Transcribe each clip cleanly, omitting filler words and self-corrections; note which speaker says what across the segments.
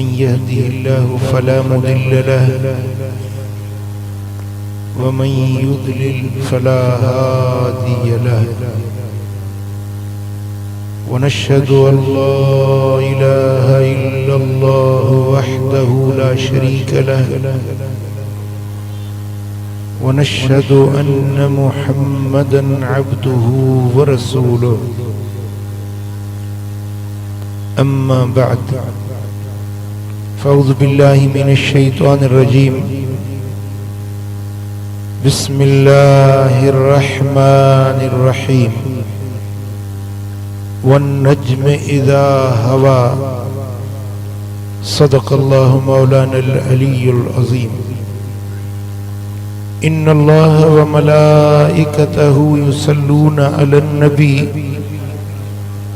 Speaker 1: من يهده الله فلا مضل له ومن يضلل فلا هادي له ونشهد أن لا إله إلا الله وحده لا شريك له ونشهد أن محمدا عبده ورسوله أما بعد فأعوذ بالله من الشيطان الرجيم بسم الله الرحمن الرحيم والنجم إذا هوى صدق الله مولانا العلي العظيم إن الله وملائكته يصلون على النبي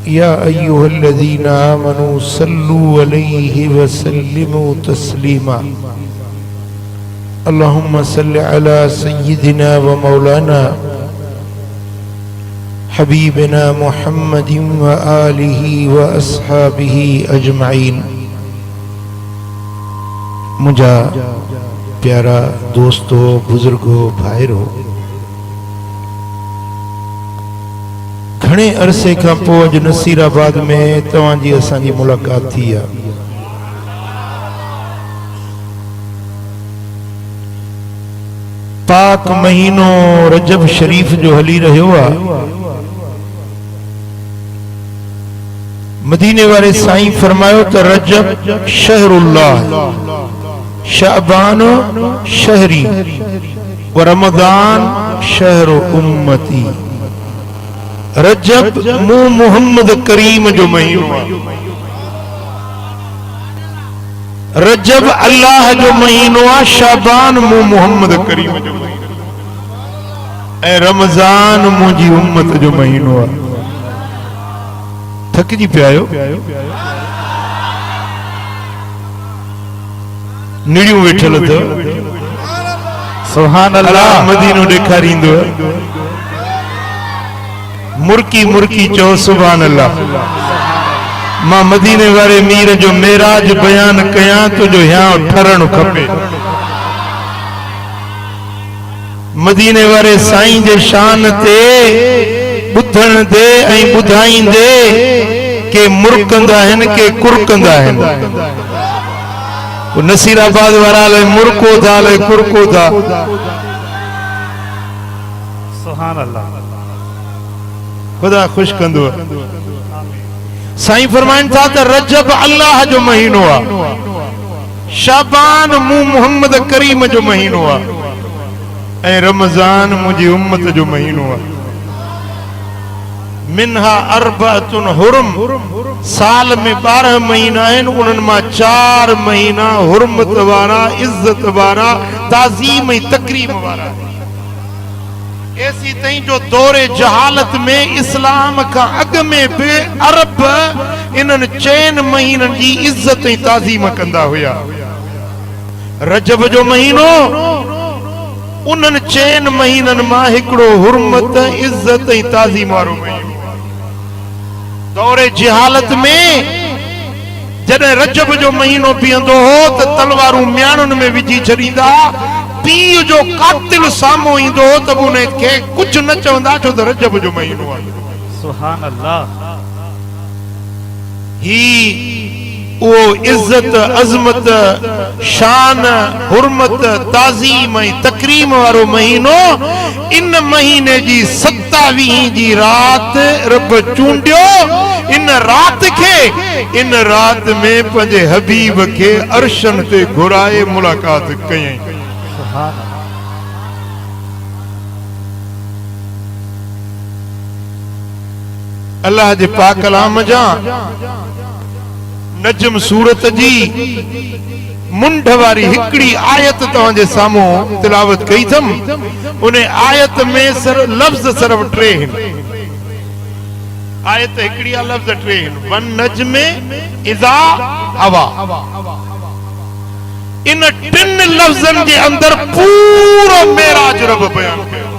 Speaker 1: يا أيها الذين آمنوا صلوا عليه وسلموا تسليما اللهم صل على سيدنا ومولانا حبيبنا محمد وآله وأصحابه أجمعين मुझा प्यारा दोस्तों बुजुर्गों भाइरों घणे अरसे का पोइ अॼु नसीराबाद में तव्हांजी असांजी मुलाक़ात थी आहे। पाक महीनो रजब शरीफ जो हली रहियो आहे। मदीने वाले साईं फरमायो त रजब शहरुल्लाह शाबान शहरी व रमजान शहर उम्मती। रजब मु मोहम्मद करीम जो महीनो आहे। रजब अल्लाह जो महीनो आहे। शाबान मु मोहम्मद करीम जो महीनो ऐं रमजान मुंहिंजी उम्मत जो महीनो आहे। थकिजी पिया आहियो? निड़ियूं वेठल अथव। सुभान अल्लाह मदीनो ॾेखारींदो। मुर्की मुर्की चओ सुभान अल्लाह। मां मदीने वारे मीर जो मेराज बयान कयां तुंहिंजो हियां ठरणु खपे। मदीने वारे साईं जे शान ते ॿुधण दे ऐं ॿुधाईंदे के मुरकंदा आहिनि के कुरकंदा आहिनि। नसीराबाद वारा ले मुरको था ले कुरको था। सुभान अल्लाह। खुदा खुश कंदो। साईं फरमाइन था त रजब अल्लाह जो महीनो आहे। शाबान मु मोहम्मद करीम जो महीनो आहे ऐं रमजान मुंहिंजी उम्मत जो महीनो आहे। मिनहा अरबअतुन हुरम। साल में 12 महीना आहिनि। उन्हनि मां 4 महीना हुरमत वारा, इज्जत वारा, ताज़ीम ऐं तकरीम वारा। ऐसी तई जो दौरे जहालत में इस्लाम का अग में बि अरब इन्हनि 4 महीननि जी इज्जत ऐं ताज़ीम कंदा हुया। रजब जो महीनो उन्हनि 4 महीननि मां हिकिड़ो हुरमत, इज्जत ऐं ताज़ीम वारो महीनो। दौरे जिहालत में जॾहिं रजब जो महीनो बीहंदो हो त तलवारूं म्याणुनि में विझी छॾींदा। पीउ जो कातिल साम्हूं ईंदो हो त उन खे कुझु न चवंदा छो त रजब जो महीनो आहे। सुभान अल्लाह। ही वो इज्जत, अज़मत, शान, हुरमत, ताज़ीम ऐं तकरीम वारो महीनो। इन महीने जी 27 जी रात रब चूंडियो। इन रात खे, इन रात में पंहिंजे हबीब खे अर्शन ते घुराए मुलाकात कयईं। अल्लाह जे पाक कलाम जा नजम सूरत जी मुंड वारी हिकड़ी आयत तव्हांजे साम्हूं तिलावत कई थम। उन आयत में लफ्ज़ सिर्फ 3 आहिनि। आयत हिकड़ी आ, लफ्ज़ 3 आहिनि। वन नजमे इज़ा हवा। इन 3 लफ्ज़न जे अंदर पूरो मेराज रब बयान कयो।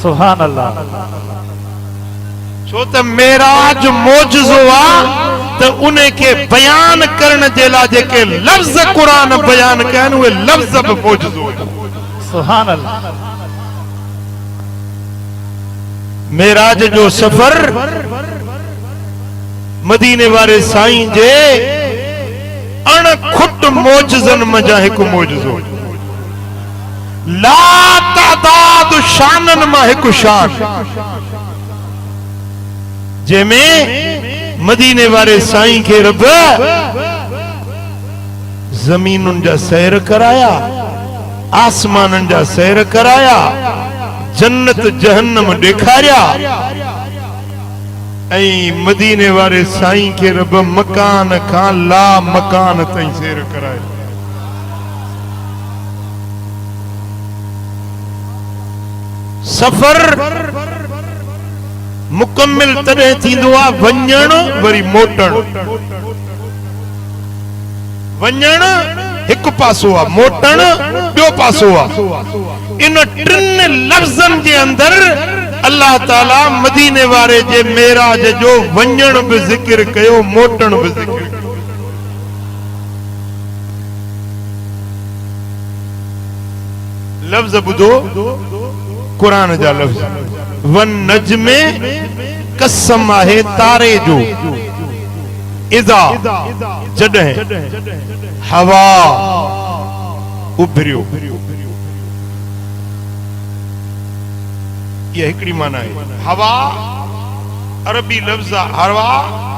Speaker 1: सुभान अल्लाह। छो त मेराज मोजज़ो आ। तो उन्हें के बयान करने जे ला जेके लफ्ज कुरान बयान कन वे लफ्ज बि मौजूदो
Speaker 2: सुभान अल्लाह।
Speaker 1: मेराज जो सफर मदीने वाले साईं जे अण खुट मौजज़न मजा एक मौजज़ो ला तादाद शानन मा एक शान जेमें मदीने वाले साईं के रब जमीनुन जा सैर कराया, आसमानन जा सैर कराया, जन्नत जहन्नम देखारिया ऐं मदीने वाले साईं के रब मकान खां ला मकान ताईं सैर कराया। सफर मुकम्मिल तॾहिं थींदो आहे वञण वरी मोटण। वञण हिकु पासो आहे, मोटण ॿियो पासो आहे। इन टिनि लफ़्ज़नि जे अंदरि अल्लाह ताला मदीने वारे जे मेराज जो वञण बि ज़िक्र कयो, मोटण बि ज़िक्र कयो। लफ़्ज़ ॿुधो कुरान जा लफ़्ज़। वन नजमे कसम आहे तारे जो, इज़ा जॾहिं हवा उभरियो। ये हिकड़ी माना है। हवा अरबी लफ्ज़ हवा,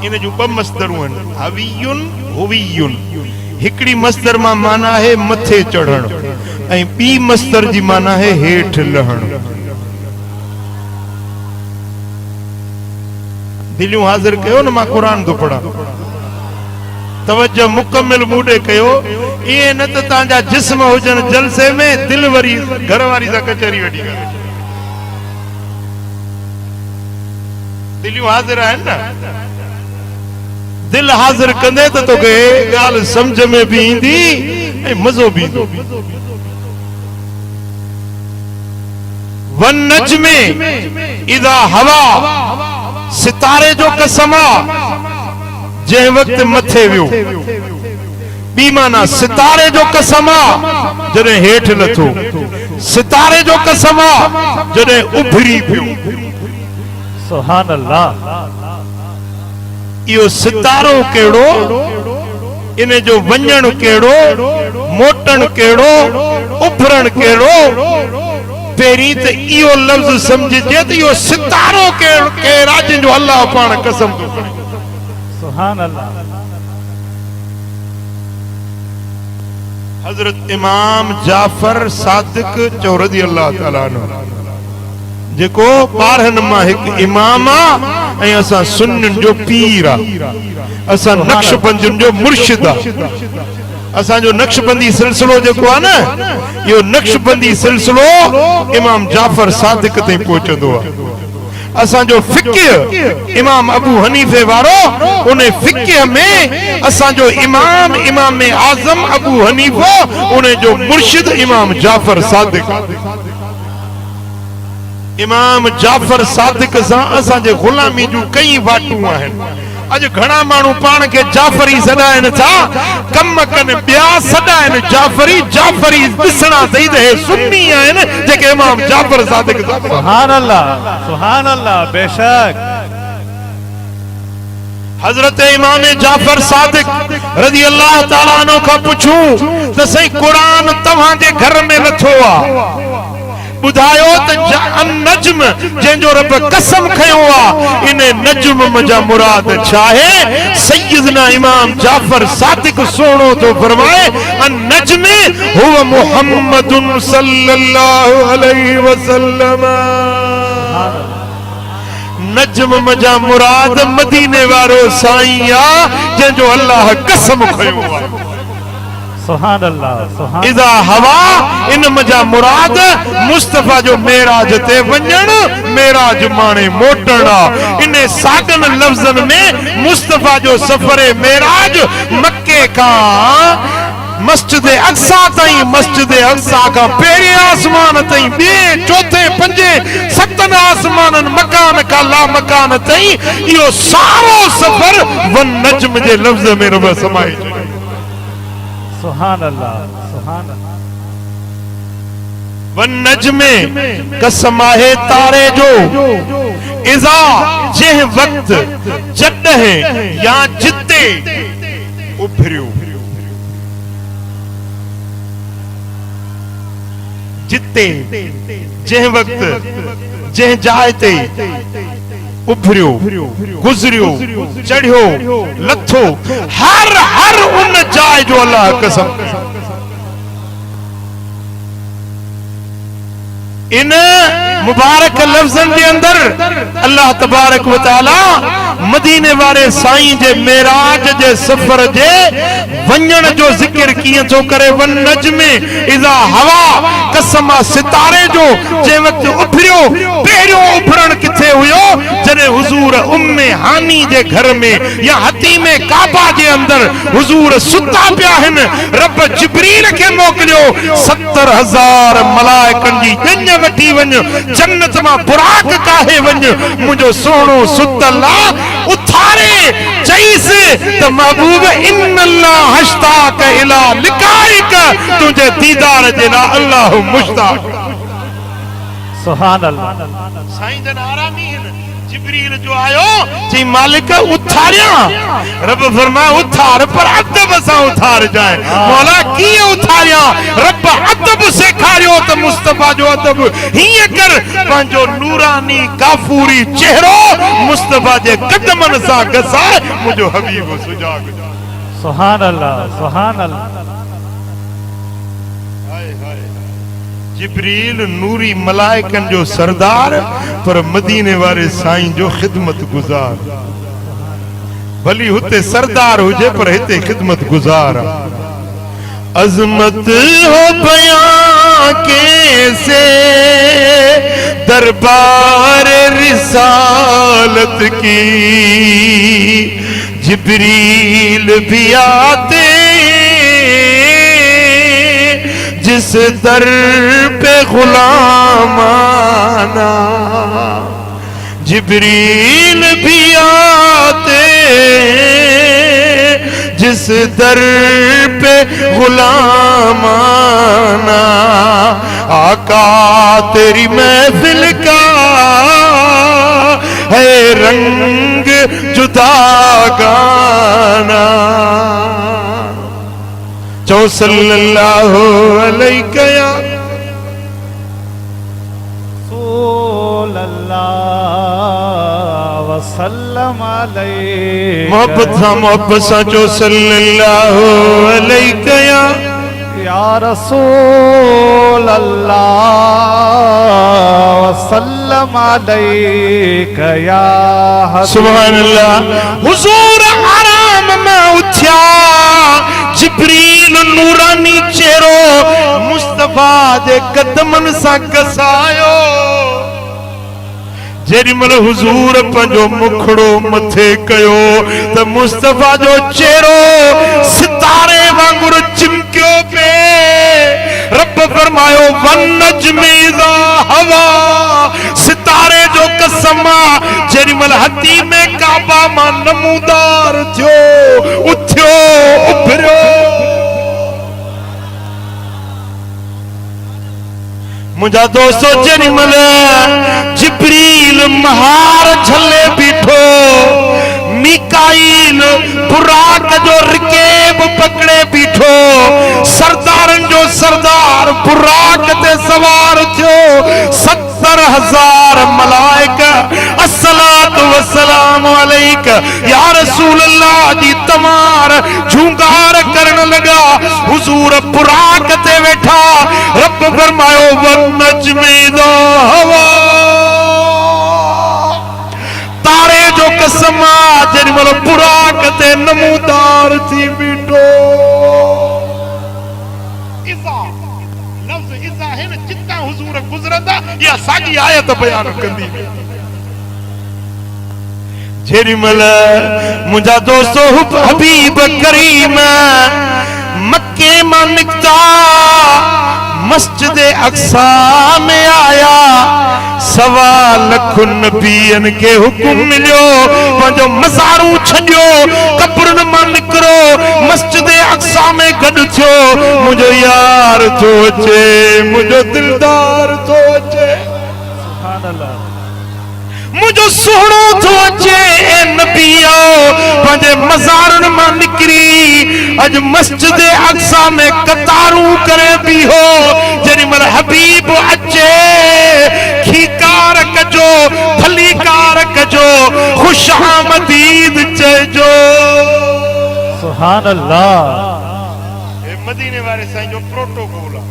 Speaker 1: इन जो ब मस्दरूं आहिनि, हवीयुन हुवीयुन। हिकड़ी मस्दर मां माना है मथे चढ़ण ऐं ॿी मस्दर जी माना है हेठ लहण। दिलियूं हाज़िर कयो न, मां कुरान थो पढ़ा, तवज्जो मुकम्मिल मूडे कयो। ये न त तव्हांजा जिस्म हुजन जलसे में, दिल वरी घर वारी सां कचहरी वेठी करे। दिलियूं हाज़िर आहिनि न, दिल हाज़िर कंदे त तोखे ॻाल्हि सम्झ में बि ईंदी ऐं मज़ो बि ईंदो। वन नजमे इज़ा हवा, सितारे जो कसम आ जंहिं वक़्त मथे वियो। ॿी माना सितारे जो कसम आ जॾहिं हेठि लथो। सितारे जो कसम आ जॾहिं उभरी पियो।
Speaker 2: सुभान अल्लाह।
Speaker 1: इहो सितारो कहिड़ो, इन जो वञण कहिड़ो, मोटण कहिड़ो, उभरण कहिड़ो। पहिरीं त इहो लफ़्ज़ सम्झजे त इहो सितारो केरु आहे जंहिंजो अल्लाह पाण कसम थो खणे।
Speaker 2: सुभान अल्लाह।
Speaker 1: हज़रत इमाम जाफर सादिक चो रज़ी अल्लाह ताला अन्हु, जेको 12 मां हिकु इमाम आहे ऐं असां सुन्नियुनि जो पीर आहे, असां नक्शबंदियुनि जो मुर्शिद आहे। असांजो नक्शबंदी सिलसिलो जेको आहे न, इहो नक्शबंदी सिलसिलो इमाम जाफर सादिक ताईं पहुचंदो आहे। असांजो फिक्र इमाम अबू हनीफे वारो, उन फिक्र में असांजो इमाम इमाम आज़म अबू हनीफो, उन जो मुर्शिद इमाम जाफर सादिक। इमाम जाफर सादिक सां असांजे गुलामी जूं कई वाटूं आहिनि। अज घणा माण्हू पाण खे जाफरी सॾाइनि था, कम कनि ॿिया सॾाइनि जाफरी। जाफरी ॾिसणा सही त हे सुन्नी आहिनि जेके इमाम जाफर सादिक।
Speaker 2: सुभान अल्लाह, सुभान अल्लाह। बेशक
Speaker 1: हजरत इमाम जाफर सादिक रज़ी अल्लाह ताला अन्हु खां पुछूं त सही कुरान तव्हांजे घर में नथो आहे, बुधायो त नज्म जंहिंजो रब कसम खयो आहे, इन नज्म मजा मुराद छा है? सैयदना इमाम जाफर सादिक सोनो तो फरमाए, अन नज्म हुव मुहम्मदुन सल्लल्लाहु अलैहि वसल्लम। नज्म मजा मुराद मदीने वारो साईं आ जंहिंजो अल्लाह कसम खयो आहे।
Speaker 2: सुभान अल्लाह।
Speaker 1: इज़ा हवा, इन मजा मुराद मुस्तफा जो मेराज ते वञण, मेराज माने मोटणा। इन सागन लफ्ज़न में मुस्तफा जो सफरे मेराज मक्के का मस्जिद अक्सा ताईं, मस्जिद अक्सा का पहिरें आसमान ताईं ॿिए चौथे पंजे सतन आसमानन मकान का ला मकान तई यो सारो सफर वन नजम जे लफ्ज में रब समाई
Speaker 2: सुभान अल्लाह सुभान अल्लाह।
Speaker 1: वन नजमे कसम आहे तारे जो इज़ा जह वक्त जद है या जिते उभरियो जिते जह वक्त जह जाए ते उभरियो गुजरियो चढ़ियो लथो हर हर उन जाए जो अल्लाह कसम इन मुबारक लफ्ज़न के अंदर अल्लाह तबारक व तआला मदीने वाले साईं जे मेराज जे सफर जे वंजन जो जिक्र किए तो करे वन नजमे इज़ा हवा कसम सितारे जो जे वक्त उभरियो पहिरियों उभरण किथे हुयो जने हुजूर उम्मे हानी जे घर में या हतीमे काबा जे अंदर हुजूर सुता पिया हन रब जिब्रील के मोकलियो 70,000 मलाइकन जी जंज वठी वञ जन्नत मां बुराक काहे वञ मुंहिंजो सोनो सुतला उथारे चईस त महबूब इन्नल्लाह हश्ताक इला लिकाइक तुझे दीदार जे ला अल्लाह मुश्ताक
Speaker 2: सुभान अल्लाह।
Speaker 1: साईं जन आरामी हन जिब्रील जो आयो जी मालिक उथारिया रब फरमा उथार पर अदब सा उथार जाए मौला की उथारिया रब अदब सिखारियो तो मुस्तफा जो अदब ही कर पंजो नूरानी काफूरी चेहरो मुस्तफा जे कदमन सा गसाए मुझो हबीब सुजाग
Speaker 2: सुभान अल्लाह सुभान अल्लाह।
Speaker 1: जिब्रील नूरी मलाइकन जो सरदार पर मदीने वाले साईं जो खिदमत गुजार भली हुते सरदार हुजे पर हिते खिदमत गुजार अजमत हो बयां कैसे दरबार रिसालत की जिब्रील भी आते जिस दर पे गुलामाना जिब्रील भी आते जिस दर पे गुलामाना आका तेरी महफिल का है रंग जुदा गाना चौ सल्लल्लाहु अलैहि
Speaker 2: वसल्लम अलैहि
Speaker 1: मोहब्बत सा चौ सल्लल्लाहु अलैहि
Speaker 2: या रसूल अल्लाह वसल्लम अलैहि या
Speaker 1: सुभान अल्लाह हुजूर आराम में उठ्या जिब्रील नूरानी चेहरो मुस्तफा दे कदमन सा कसायो जेरी मल हुजूर पंजो मुखड़ो मथे कयो त मुस्तफा जो चेहरो सितारे वांगुर चिमकियो पे रब फरमायो वन नजमे इज़ा हवा सितारे जो कसमा जेरी मल हती में काबा मां नमूदार थियो उठ्यो उभरियो मुझा दोस्तों जेरी मल जिब्रील महार झले बीठो मिकाईल बुराक जो रिकेब पकड़े बीठो सरदारन जो सरदार बुराक ते सवार थियो 70,000 मलाइक अस्सलातु वस्सलाम अलैक या रसूल अल्लाह दी तमार झुंगार करन लगा हुजूर बुराक ते बैठा रब फरमायो वन नजमे इज़ा हवा तारे जो कसमा जेरी मल बुराक ते नमूदार थी बीठो इज़ा लफ्ज़ इज़ा है न जितना हुजूर गुजरंदा या सागी आयत बयान कंदी जेरी मल मुझा दोस्तों हबीब करीम मक्के मां निकता मस्जिद अक्सा में आया, 1.25 लाख नबियन के हुक्म मिलियो, पंहिंजो मज़ारू छॾियो, कब्रनि मां निकिरो, मस्जिद अक्सा में गॾु थियो। मुंहिंजो यार थो अचे, मुंहिंजो दिलदार थो अचे,
Speaker 2: सुभान अल्लाह,
Speaker 1: मुझो सोहणो थो अचे। ए नबीओ, पंहिंजे मज़ारनि मां निकिरी अज मस्जिद अक्सा में कतारूं करे बीहो। जेॾी महिल हबीब अचे, खीकार कजो, भलीकार कजो, खुश आमदीद चइजो।
Speaker 2: सुभान अल्लाह।
Speaker 1: ए मदीने वारे साईं जो प्रोटोकॉल आहे।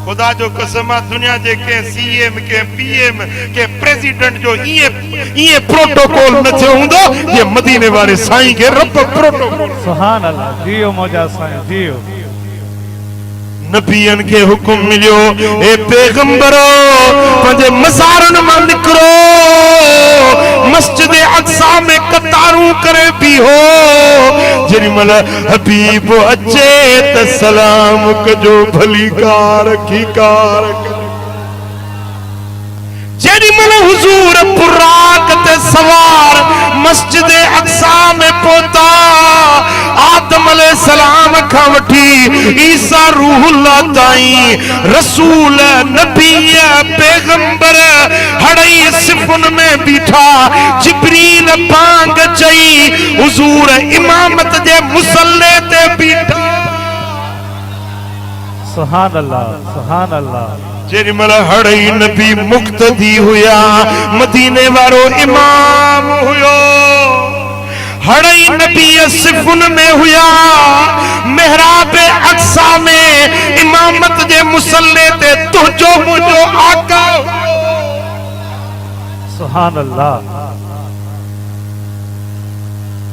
Speaker 1: खुदा जो कसम आहे, दुनिया जे के सीएम के पीएम के प्रेसिडेंट जो ये प्रोटोकॉल न थियो हूंदो, ये मदीने वारे साईं के रब प्रोटोकॉल।
Speaker 2: सुभान अल्लाह, जियो मौजा साईं, जियो।
Speaker 1: नबियन के हुक्म मिलियो, ए पैगंबरो, पंहिंजे मज़ारनि मां निकिरो, मस्जिद अक्सा में कतारूं करे बीहो। जेॾी महिल हबीब अचे त सलाम कजो, भलीकार खीकार कजो। जेॾी महिल हुजूर बुराक ते सवार मस्जिद अक्सा में पहुता, आदम अलैहिस्सलाम खां वठी ईसा रूहुल्लाह ताईं रसूल नबी पैगंबर हड़ई सिफुन में बीठा। जिब्रील बांग चई, हुजूर इमामत जे मुसल्ले ते बीठा।
Speaker 2: सुभान अल्लाह, सुभान अल्लाह।
Speaker 1: जेॾी महिल हड़ई नबी मुक्तदी हुया, मदीने वारो इमाम हुयो। हड़ई नबी सिफुन में हुया, मेहराब अक्सा में इमामत जे मुसल्ले ते तुझो मुझो आका।
Speaker 2: सुभान अल्लाह।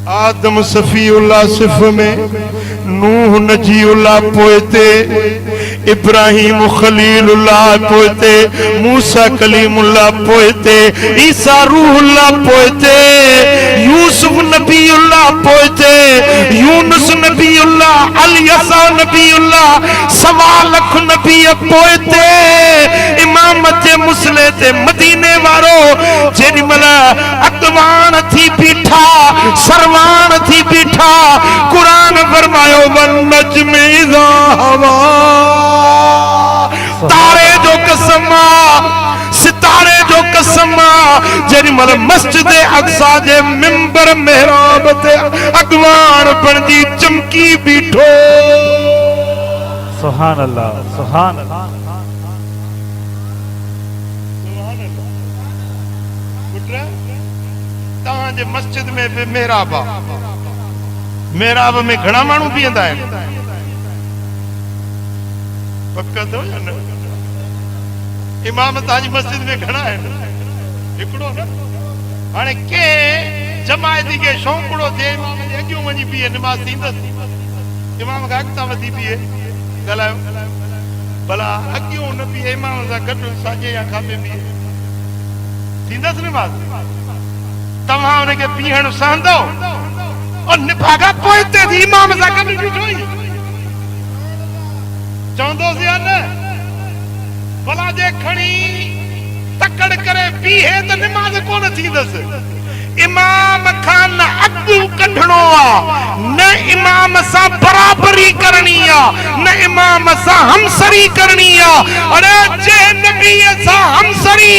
Speaker 1: आदम सफीउल्लाह सिफ में, नूह नजीउल्लाह पोइते, इब्राहिम खलीलुल्लाह पोइते, मूसा कलीमुल्लाह पोइते, ईसा रूहुल्लाह पोइते, यूसुफ नबीउल्लाह पोइते, यूनुस नबीउल्लाह, अलियसा नबीउल्लाह, 1.25 लाख नबी पोइते। इमामत जे मुसले ते मदीने वारो जेॾी महिल अॻवान थी बीठा, सरवान थी बीठा, कुरान फरमायो, वन नज्म इज़ा हवा। तारे जो कसम, सितारे जो कसम, जेॾी महिल मस्जिद अक्सा जे मिंबर मेहराब ते अॻवान बणजी चमकी बीठो।
Speaker 2: सुभान अल्लाह, सुभान अल्लाह।
Speaker 1: तव्हांजे मस्जिद में भी मेहराब आहे। मेहराब में घणा माण्हू बीहंदा आहिनि? पक अथव या न? इमाम तव्हांजी मस्जिद में घणा आहिनि? हिकिड़ो न। हाणे के जमायती खे शौंकड़ो थिए इमाम जे अॻियूं वञी बीहे, निमाज़ थींदसि? इमाम खां अॻितां वधी बीहे, ॻाल्हायो भला अॻियूं न बीहे, इमाम सां गॾु साॼे या खाॿे बीहे, थींदसि निमाज़? तव्हां हुनखे बीहण सहंदो? और निभागा पोइते थी इमाम सां गॾु बीठो ई चवंदोसि या न? भला जे खणी तकड़ करे बीहे त निमाज़ कोन थींदसि। इमाम खां न अॻु कढणो आहे, न इमाम सां बराबरी करणी आहे, न इमाम सां हमसरी करणी आहे। अरे जे नबीअ सां हमसरी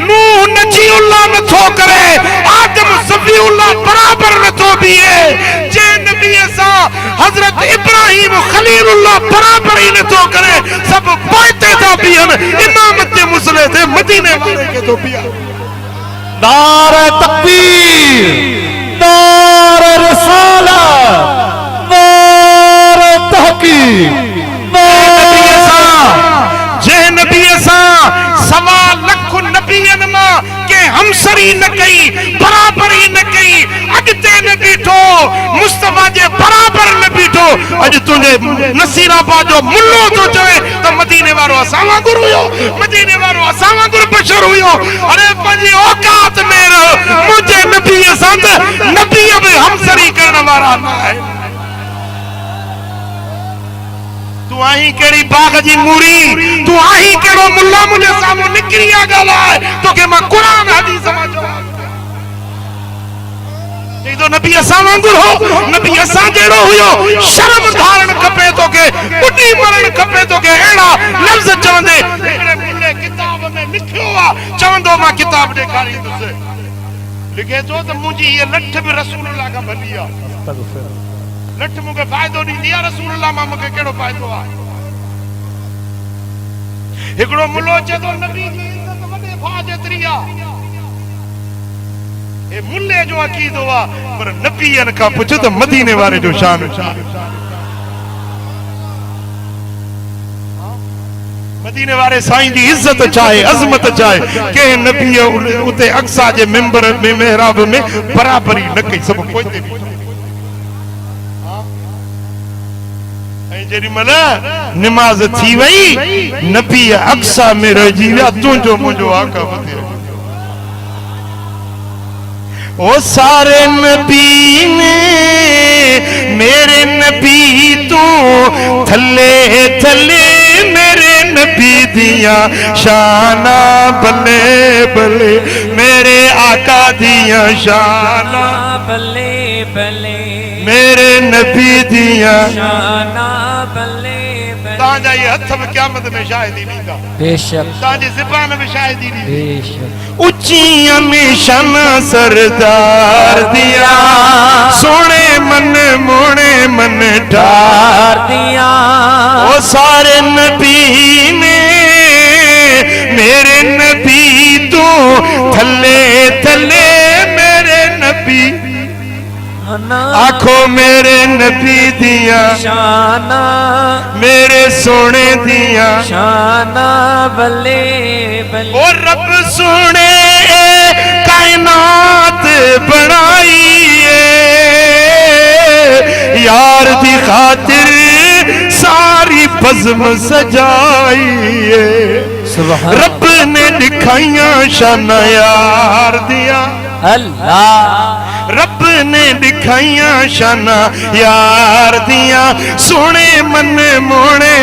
Speaker 1: नूह नजीउल्लाह नथो करे, आदम सफीउल्लाह बराबर नथो बीहे, जे नबीअ सां हज़रत इब्राहिम खलीलुल्लाह बराबर ई नथो करे, सब पोइते था बीहनि, इमामत जे मुसले ते मदीने वारे खे थो बीहे।
Speaker 2: नारे तकबीर, नारे रिसालत, नारे तहकीक,
Speaker 1: जे नबीअ सां 1.25 लाख नबियनि मां के हमसरी न कई, बराबरी न कई, अॻिते न बीठो, मुस्तफा जे बराबर न बीठो। अॼु तुंहिंजे नसीराबाद जो मुल्लो थो चवे त मदीने वारो असां वांगुरु हुयो, मदीने वारो असां वांगुरु बशर हुयो। अरे पंहिंजी औकात में रहो, मुंहिंजे नबीअ सां त नबीअ बि हमसरी करण वारा न आहिनि। तूं तू आही केड़ी बाग जी मूरी तू आही केड़ो मुल्ला मुझे सामो निकरिया गलाए तो के मैं कुरान हदीस समझो तो नबी असा वांगुर हो नबी असा जेड़ो हुयो शर्म धारण खपे तो के बुढ़ी मरण खपे तो के एड़ा लफ्ज चवंदे एकड़े मुल्ले किताब में लिखियो आ चवंदो मां किताब देखारी तुसे लिखे तो मुंजी ये लठ भी रसूलुल्लाह का भलिया लठ मुके फायदो दी दिया रसूलुल्लाह मां मुके केड़ो फायदो आ एकड़ो मुल्लो चे तो नबी जी इज्जत वडे फाज एतरिया ए मुल्ले जो अकीदो आ पर नबीयन का पुछ तो मदीने वाले जो शान मदीने वाले साईं जी इज्जत चाहे अजमत चाहे के नबी उते अक्सा जे मिंबर में मेहराब में बराबरी न कई सब पोइते जेरी मला नमाज थी वई नबी अक्सा में रही विया तुंजो मुंजो आका वधे ओ सारे नबी ने मेरे नबी तू थले थले मेरे नबी दिया शाना बल्ले बल्ले मेरे आका दिया शाना
Speaker 3: बल्ले बल्ले
Speaker 1: मेरे नबी दिया
Speaker 3: शाना बल्ले
Speaker 1: ताजा ये हथ में क़यामत में शाहिदी दींदा
Speaker 3: बेशक
Speaker 1: ताजी ज़बान में शाहिदी दी
Speaker 3: बेशक
Speaker 1: उच्चियां निशाना सरदार दिया सोने मन मोने मन ठार
Speaker 3: दिया
Speaker 1: ओ सारे नबी ने मेरे नबी तू थले थले मेरे नबी आखो मेरे नबी दिया
Speaker 3: शाना
Speaker 1: मेरे सोने दिया
Speaker 3: शाना बल्ले बल्ले
Speaker 1: और रब सोने कायनात बनाई यार दी खातिर सारी बज़्म सजाई रब ने दिखाइया शाना यार दिया
Speaker 3: अल्लाह
Speaker 1: रब ने दिखाइया शाना यार दिया सोने मन मोने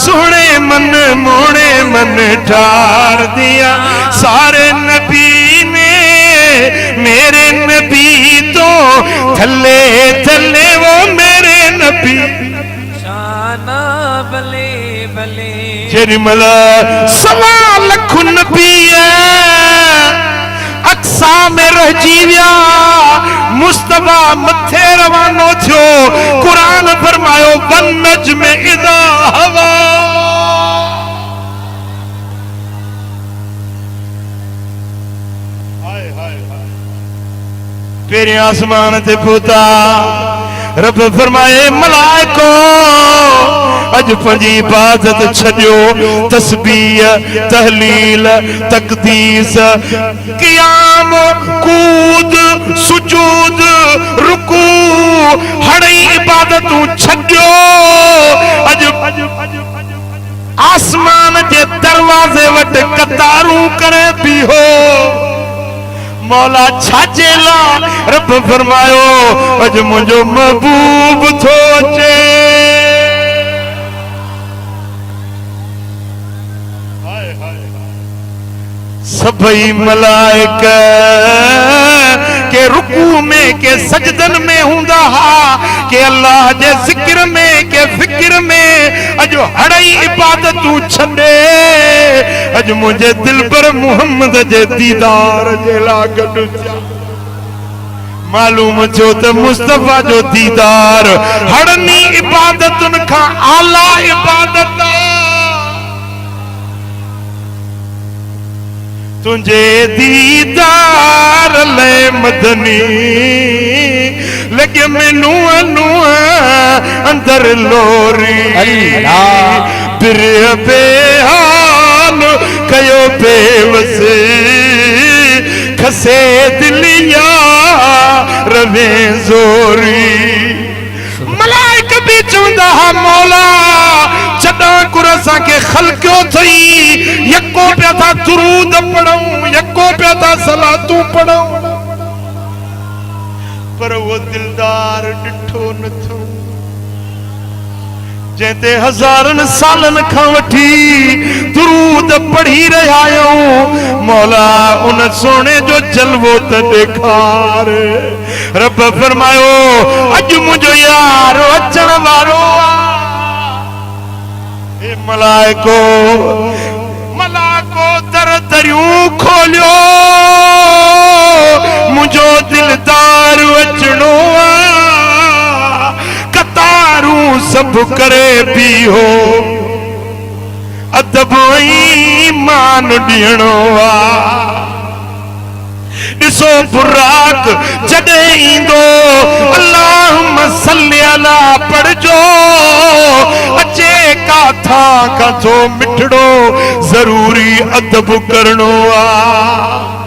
Speaker 1: सोने मन मोने मन ठार दिया सारे नबी ने मेरे नबी तो थले थले वो मेरे नबी
Speaker 3: शाना बल्ले बल्ले
Speaker 1: जेरी मला सवा लख नबी अक्सा में रह जीविया मुस्तफा मथे रवानो थियो कुरान फरमायो वन नज्म इदा हवा हाय हाय तेरे आसमान ते पुता रब फरमाए मलाइको अज पंजी इबादत छड़ियो तस्बीह तहलील तकदीस क़याम कूद सुजूद रुकू हड़ई इबादतू छड़ियो अज आसमान के दरवाजे वट कतारू करे भी हो मौला छाजेला रब फरमायो अज मुझो महबूब थो अचे सभई मलाइक के रुकू में के सजदन में हुंदा हा के अल्लाह जे जिक्र में के फिक्र में अज हड़ई इबादतू छड़े अज मुझे दिल पर मोहम्मद जे दीदार जे लागड मालूम छो त मुस्तफा जो दीदार हड़नी इबादतुन का आला इबादत तुझे दीदार ले मदनी लगे मैनू अनुआ अंदर लोरी फिर बेहाल कयो बेवसे खसे दिलिया रवे जोरी मलाइक भी चवंदा हा मौला चडा कुरसा के खलक्यो थई यको पे था दुरूद पढ़ूं यको पे था सलातू पढ़ूं पर वो दिलदार डिठो न थो जैते हज़ारनि सालनि खां वठी दुरूद पढ़ी रहिया आहियूं मौला उन सोने जो जलवो त ॾेखार रब फरमायो अॼु मुंहिंजो यार अचण वारो आहे मलाइको मलाइको दर दरियूं खोलियो मुंहिंजो दिलदार अचणो आहे कतारूं सभु करे बीहो अदब ईमान ॾियणो आहे ॾिसो बुराक जॾहिं ईंदो अल्लाहुम्म सल्ली अला पढ़जो अचे काथां काथो मिठड़ो ज़रूरी अदब करणो आहे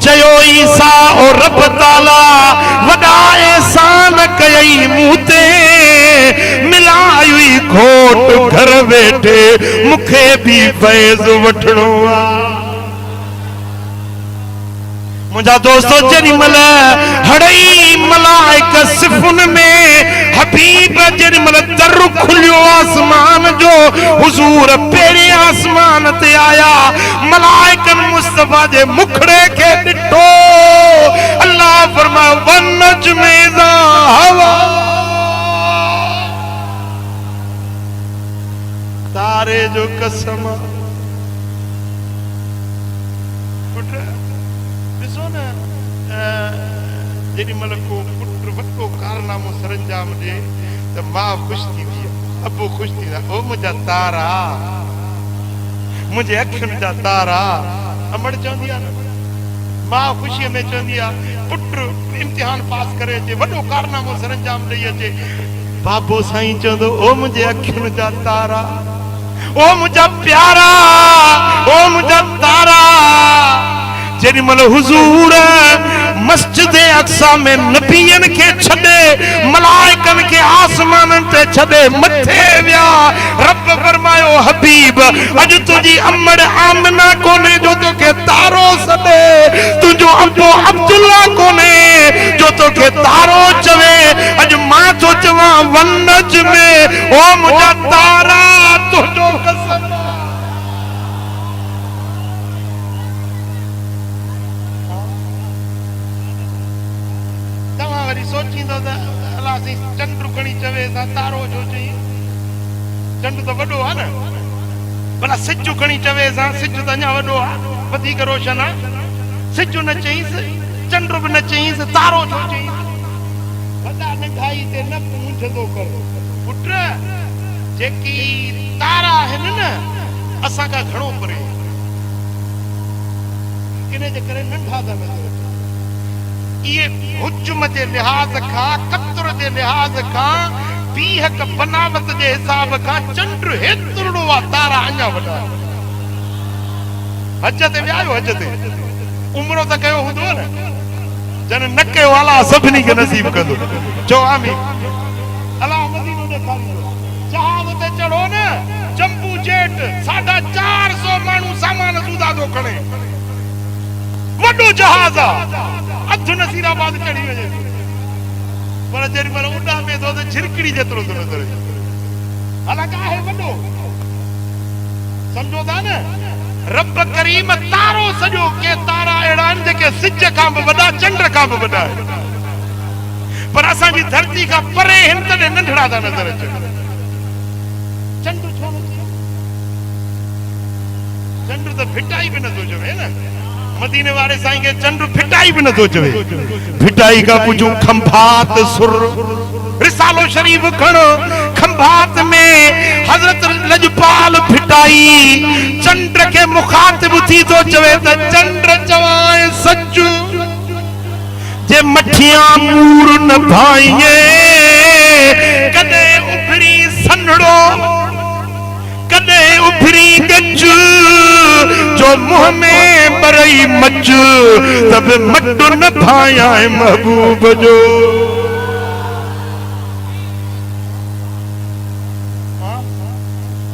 Speaker 1: चयो ईसा ओ रब ताला वॾा एहसान कयई मूं ते मिलायुई घोट घर वेठे मूंखे बि फैज़ वठणो आहे मुझा दोस्तों जरी मल हड़ई मलाइक सिफुन में हबीब जरी मल दर खुलियो आसमान जो हुजूर पेरे आसमान ते आया मलाइकन मुस्तफा जे मुखड़े के ॾिठो अल्लाह फरमायो वन नजमे ज़ा हवा तारे जो कसम जेॾी महिल को पुट वॾो कारनामो सरंजाम ॾे त मां ख़ुशि थींदी आहे अबो ख़ुशि थींदा ओ मुंहिंजा तारा मुंहिंजे अखियुनि जा तारा अमड़ चवंदी आहे न मां ख़ुशीअ में चवंदी आहे पुट इम्तिहान पास करे अचे वॾो कारनामो सरंजाम ॾेई अचे बाबो साईं चवंदो ओ मुंहिंजे अखियुनि जा तारा ओ मुंहिंजा प्यारा ओ मुंहिंजा तारा जेॾी महिल हुजूर मस्जिद अक्सा में नबियन के छड़े मलाइकन के आसमानन ते छड़े मथे विया रब फरमायो हबीब अज तुझी अम्मड़ आमना कोने जो तो के तारो सदे तुझो अब्बो अब्दुल्ला कोने जो तो के तारो चवे अज मां तो चवा वनज में ओ मुझा तारा तुझो कसम सोचींदो त अलाह साईं चंड खणी चवे त तारो जो चई चंड त वॾो आहे न भला सिज खणी चवे सां सिज त अञा वॾो आहे वधीक रोशन आहे सिज न चईंसि चंड बि न चईंसि तारो जो चईंसि वॾा नंढाई ते न पूंझंदो कर पुट जेकी तारा आहिनि न असां खां घणो परे इन जे करे नंढा था नज़र ये हुज्म जे लिहाज खां कतर जे लिहाज खां बीहक बनावत जे हिसाब खां चंड हेतिरो आहे तारा अञा वॾा हज ते वियायो हज ते उमरो त कयो हूंदो न जन न कयो अलाह सभिनी खे नसीब कंदो चओ आमीन अलाह मदीनो ॾेखारींदो जहाज ते चढ़ो न जंबू जेट 450 माण्हू सामान सूदा थो खणे वॾो जहाज आहे अध नसीराबाद चढ़ी वञे पर जेॾी महिल उॾा में थो त झिरकड़ी जेतिरो थो नज़र अचे हालांकि आहे वॾो सम्झो था न रब करीम तारो सॼो के तारा अहिड़ा आहिनि जेके सिज खां बि वॾा चंड खां बि वॾा आहिनि पर असांजी धरती खां परे हिन तॾहिं नंढड़ा था नज़र अचनि चंड छो न चंड त भिटाई बि नथो चवे न मदीने वाले साईं के चंड फिटाई भी न तो चवे फिटाई का पूछूं खंभात सुर रिसालो शरीफ खणो खंभात में हजरत लजपाल फिटाई चंड के मुखातिब थी तो चवे त चंड चवाए सच जे मठियां मूर न भाईए कदे उभरी सनड़ो कदे उभरी गज जो मुंह में बरई मच तब मट न भाया महबूब जो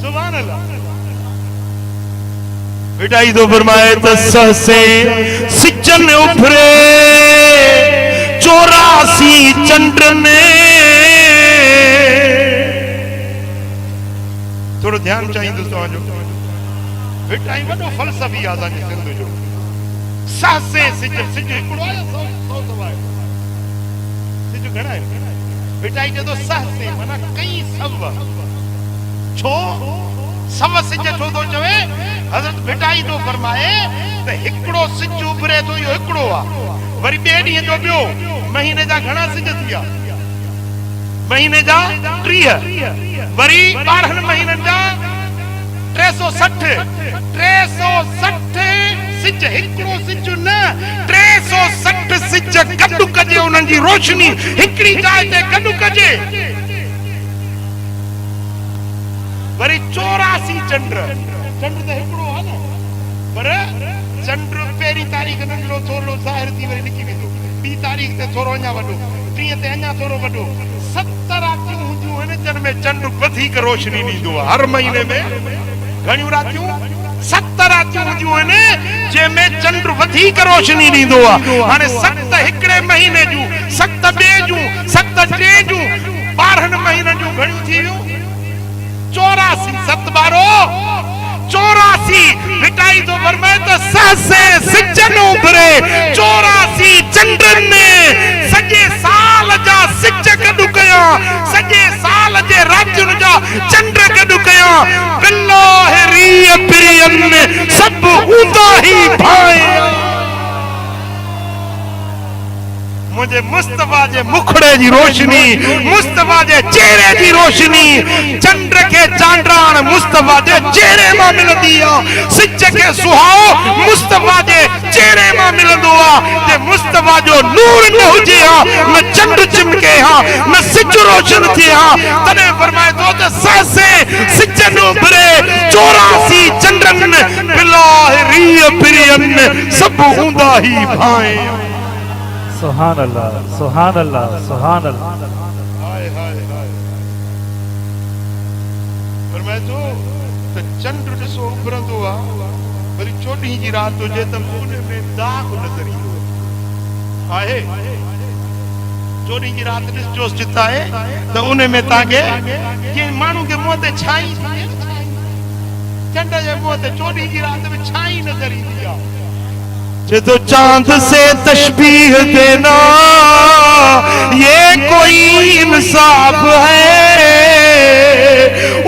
Speaker 1: सुभान अल्लाह बिटाई तो फरमाए तस्सा से सिजन उभरे 84 चंड ने थोड़ो ध्यान चाहिए तव्हांजो भिटाई वॾो फ़लसफ़ी आहे असांजे सिंध जो सहसे सिज सिज हिकिड़ो आहे सौ सवा आहे सिज घणा आहिनि भिटाई चए थो सहसे माना कई सव छो सव सिज छो थो चवे हज़रत भिटाई थो फरमाए त हिकिड़ो सिज उभरे थो इहो हिकिड़ो आहे वरी ॿिए ॾींहं जो ॿियो महीने जा घणा सिज थी विया महीने जा 30 वरी 12 महीननि जा 360 सिज हिकिड़ो सिज न 360 सिज गॾु कजे उन्हनि जी रोशनी हिकिड़ी जाइ ते गॾु कजे वरी 84 चंड त हिकिड़ो आहे न पर चंड पहिरीं तारीख़ नंढड़ो थोरो ज़ाहिर थी वरी निकिरी वेंदो ॿी तारीख़ ते थोरो अञा वॾो 30 ते अञा थोरो वॾो 70 रातियूं हूंदियूं आहिनि जिन में चंड वधीक रोशनी ॾींदो आहे हर महीने में घणियूं रातियूं 70 रातियूं हूंदियूं आहिनि जंहिंमें चंड वधीक रोशनी ॾींदो आहे हाणे 7 हिकिड़े महीने जूं 7 ॿिए जूं 7 टे जूं 12 महीननि जूं घणियूं थी वियूं 84 7 12 84 भिटाई तो फरमाए तो सहसे सिजन उभरे 84 चंडन ने सॼे साल जा सिज गॾु कया सॼे साल जे रातियुनि जा चंड गॾु कया बिल्लाह रीअ पिरियन सभु हूंदा ई भाई मुझे मुस्तफा जे मुखड़े जी रोशनी मुस्तफा जे चेहरे जी रोशनी चंद्र के चांडरान मुस्तफा जे चेहरे मां मिलंदी आहे सिज के सुहाओ मुस्तफा जे चेहरे मां मिलंदो आहे जे मुस्तफा जो नूर न हुजे हा न चंड चिमके हा न सिज रोशन थिए हा तने फरमाए तो त सहसे सिज न उभरे 84 चंडन बिलाह रीअ पिरियन सब हूंदा ही भाई
Speaker 2: सुभान अल्लाह सुभान अल्लाह सुभान अल्लाह
Speaker 1: हाय हाय हाय फरमाए तो त चंड ॾिसो उभरंदो आहे वरी 14 जी रात हुजे त उन में दाग नज़र ईंदो आहे 14 जी रात ॾिसजो चित आहे त उन में तव्हांखे कंहिं माण्हू खे मुंहं ते छाई चंड जे मुंहं ते 14 जी रात में छाई नज़र ईंदी आहे जो चांद से तशबीह देना ये कोई इंसाफ है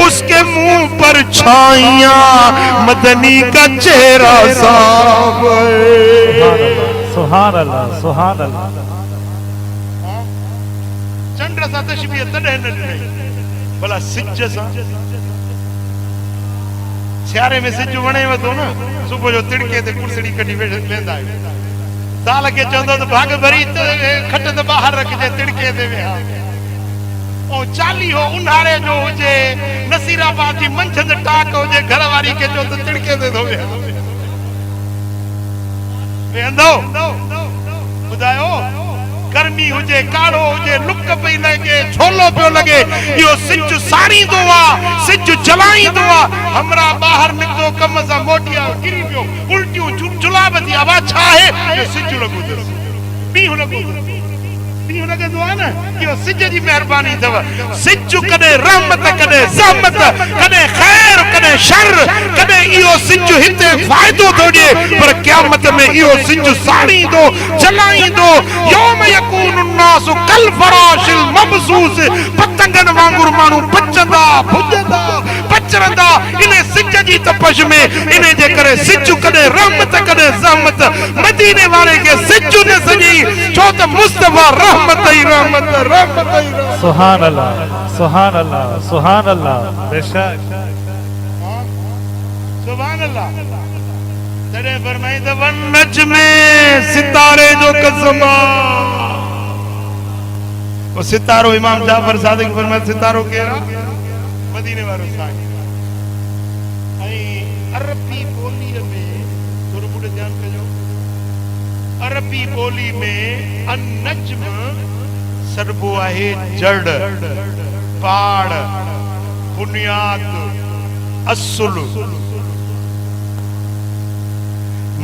Speaker 1: उसके मुंह पर छाइयां मदनी का चेहरा साफ है
Speaker 2: सुभान अल्लाह सुभान अल्लाह
Speaker 1: चंड सा तशबीह तॾहिं न ॾिनई भला सिज सां सियारे में सिज वणे वधो न सुबुह जो तिड़के ते कुर्सड़ी कढी वेंदा आहियूं साल खे चवंदो त भाग भरी खट त ॿाहिरि रखिजे तिड़के ते वेहा ऐं चालीहो उन्हारे जो हुजे नसीराबाद जी मंझंदि टाक हुजे घर वारी खे चओ त तिड़के ते थो वेहंदो ॿुधायो गर्मी हुजे काढ़ो हुजे लुक पई लगे छोलो पियो लगे इहो सिज सारींदो आहे सिज जलाईंदो आहे हमरा ॿाहिरि निकितो कम सां मोटिया किरी पियो उल्टियूं जुलाब थी आवाज़ छा आहे सिज लॻो ॿीहु लॻंदो आहे न इहो सिज जी महिरबानी अथव सिज कॾहिं रहमत कॾहिं ज़हमत कॾहिं ख़ैर कॾहिं शर कॾहिं इहो सिज हिते फ़ाइदो थो ॾिए पर क़यामत में इहो सिज साड़ींदो जलाईंदो यौम यकूनु नासु कल फराशिल मबसूस पतंगनि वांगुरु माण्हू पचंदा भुॼंदा पचरंदा इन सिज जी तपश में इन जे करे सिज कॾहिं रहमत कॾहिं ज़हमत मदीने वारे खे सिज न सॼी छो त मुस्तफा रहमत ही रहमत रहमत ही रहमत
Speaker 2: सुभान अल्लाह सुभान अल्लाह सुभान अल्लाह बेशक
Speaker 1: सुभान अल्लाह तड़े फरमाई त वन नज्म सितारे जो कसम वो सितारो इमाम जाफर सादिक फरमाए सितारो केरा मदीने वारो साईं ऐं अरबी ॿोलीअ में थोरो पुठि ध्यानु कजो अरबी ॿोली में अनज्म सॾिबो आहे जड़ पाड़ बुनियाद असुल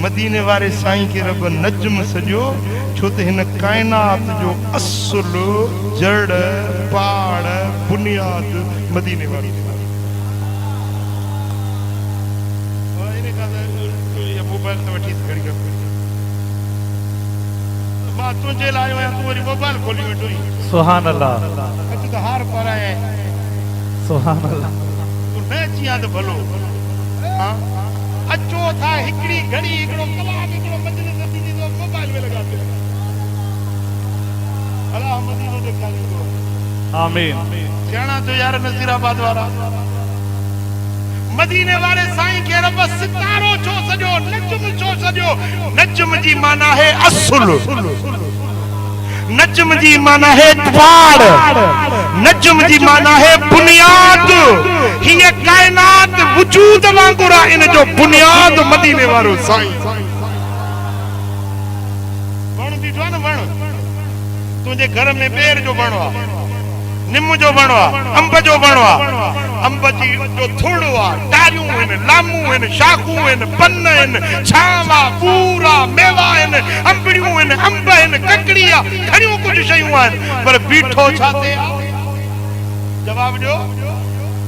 Speaker 1: मदीने वारे साईं खे रब नज्म सॼो छो त हिन काइनात जो असुल जड़ पाड़ बुनियाद मदीने वारो मोबाइल तो वठी घड़ी का मां तुझे लायो है तू वरी मोबाइल खोली वेठो
Speaker 2: सुभान अल्लाह
Speaker 1: अच तो हार पर आए
Speaker 2: सुभान अल्लाह
Speaker 1: तू न चिया तो भलो हां अचो था हिकड़ी घड़ी हिकड़ो कलाक हिकड़ो मजलिस थी तो मोबाइल में लगा दे अल्लाह मदीनो देखा लो
Speaker 2: आमीन
Speaker 1: कहना तो यार नजीराबाद वाला मदीने वाले साईं के रब सितारो छो सजो नजम छो सजो नजम जी माना है असुल नजम जी माना है द्वार नजम जी माना है बुनियाद ये कायनात वजूद वांगुरा इन जो बुनियाद मदीने वालो साईं वण बीठो न वण तुझे घर में बेर जो वणवा निम जो वणवा अंब जो वणवा अंब जी जो थोड़वा डालियूं आहिनि लामूं आहिनि शाखूं आहिनि पन आहिनि छावा पूरा मेवा आहिनि अंबड़ियूं आहिनि अंब आहिनि ककड़ी आहे घणियूं कुझु शयूं आहिनि पर बीठो छा थिए जवाब ॾियो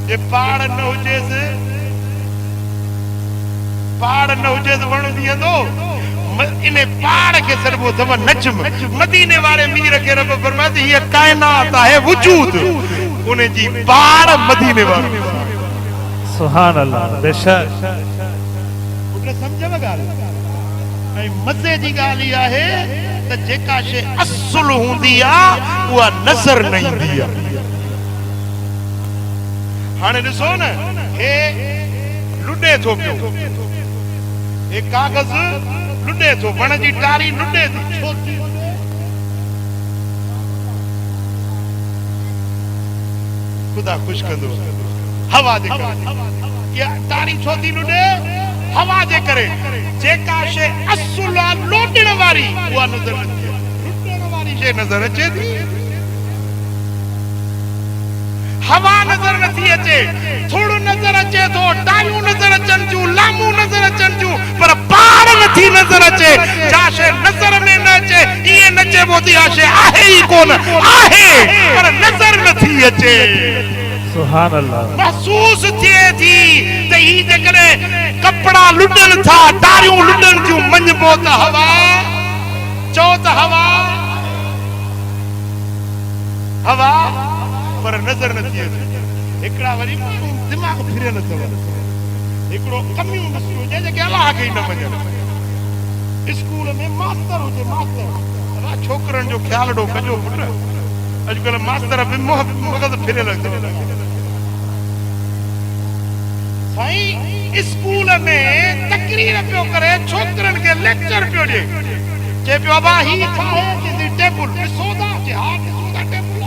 Speaker 1: जे पहाड़ न हुजेसि वण बीहंदो इन पहाड़ के सरबो तव नजम मदीने वाले मीर के रब फरमाते ये कायनात है वजूद उन्हें जी पहाड़ मदीने वाले
Speaker 2: सुभान अल्लाह बेशक
Speaker 1: उन्हें समझ में गाल ऐं मजे जी गाली आहे त जेका शे असुल हुंदी आ उहा नजर न ईंदी आ हाणे ॾिसो न हे लुॾे थो पियो हे कागज़ लुॾे थो वण जी टारी लुॾे थी छो थी ख़ुदा खुश कंदो हवा जे करे या टारी छो थी लुॾे हवा जे करे जेका शे असुल लोटण वारी उहा नज़र अचे लुॾण वारी शे नज़र अचे थी हवा नजर नथी अचे थोड़ो नजर अचे थो टारियूं नजर अचनि थियूं लामूं नजर अचनि थियूं पर पार नथी नजर अचे जा शे नजर में न अचे इहे न चइबो थी आ शे आहे ई कोन आहे पर नजर नथी अचे
Speaker 2: सुभान अल्लाह
Speaker 1: महसूस थिए थी त ही जेकॾहिं कपड़ा लुॾनि था टारियूं लुॾनि थियूं मञिबो त हवा चओ त हवा पर नजर नथी अचे हिकड़ा वरी दिमाग़ फिरियल अथव हिकड़ो कमियूं ॾिसियूं जेके अलाह खे ई न मञनि स्कूल में मास्टर हुजे मास्टर अलाह छोकरनि जो ख्याल ॾो कजो पुट अॼुकल्ह मास्टर बि मगज़ फिरियल अथव साईं स्कूल में तकरीर पियो करे छोकरनि खे लेक्चर पियो ॾे चए पियो अबा ही छा आहे टेबल ॾिसो था हा ॾिसो था टेबल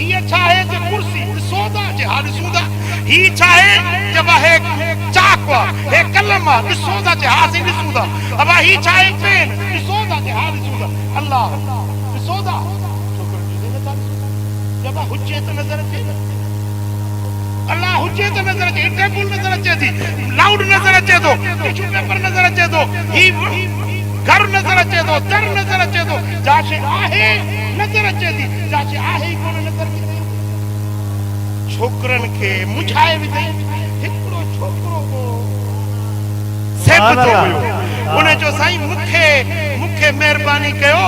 Speaker 1: ये चाहे जे कुर्सी सोदा जे हाल सोदा ही चाहे जब है चाकवा है कलमा सोदा जे हासी सोदा अब ही चाहे पेन सोदा जे हाल सोदा अल्लाह सोदा जब हुज्जे त नजर अचे अल्लाह हुज्जे त नजर अचे टेबल नजर अचे थी लाउड नजर अचे तो टिश्यू पेपर नजर अचे तो ही घर नजर अचे तो दर नजर अचे तो जाशे आहे नजर अचे थी जाशे आहे कोन नजर छोकरन के मुझाए विधई हिकड़ो छोकरो को सेब तो हुयो उन्हें जो साईं मुखे मेहरबानी कयो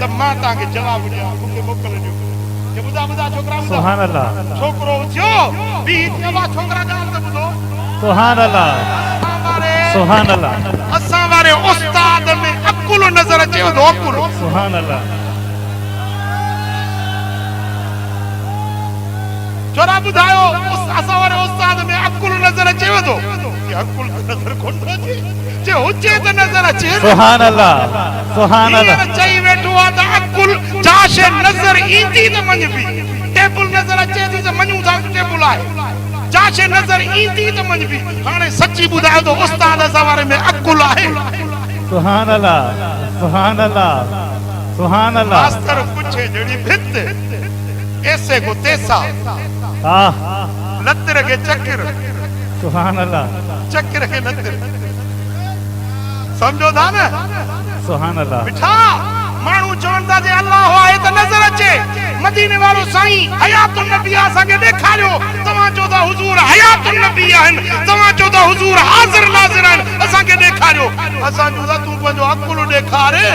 Speaker 1: त मां ता के जवाब दिया मुखे मोकल दियो के बुधा छोकरा
Speaker 2: सुभान अल्लाह
Speaker 1: छोकरो थियो बी जवा छोकरा जान त बुधो
Speaker 2: सुभान अल्लाह सुभान अल्लाह
Speaker 1: असा वारे उस्ताद में अकुल नजर अचे तो अकुल
Speaker 2: सुभान अल्लाह
Speaker 1: छोरा बुधायो असा वारे उस्ताद में अकुल नजर अचे तो कि अकुल नजर कोन अचे जे हुजे त नजर अचे
Speaker 2: सुभान अल्लाह
Speaker 1: चई वेठो आ त अकुल जाशे नजर ईंदी त मञबी टेबल नजर अचे थी त मञू था टेबल आहे जाशे नजर ईंदी त मञबी हाणे सच्ची बुधायो तो उस्ताद असा वारे में अकुल आहे
Speaker 2: सुभान अल्लाह सुभान अल्लाह सुभान अल्लाह
Speaker 1: मास्टर पूछे जड़ी भित ऐसे को तैसा लतर के चक्र
Speaker 2: सुभान अल्लाह
Speaker 1: चक्र के लतर समझो था ना
Speaker 2: सुभान अल्लाह
Speaker 1: बिठा मानू चवंदा जे अल्लाह आए त नजर अचे मदीने वालो साईं हयातुन नबी असा के देखारियो तवा चोदा हुजूर हयातुन नबी आहिन तवा चोदा हुजूर हाजिर नाज़िर आहिन असा के देखारियो असां जो तू पंहिंजो अकुल ॾेखारे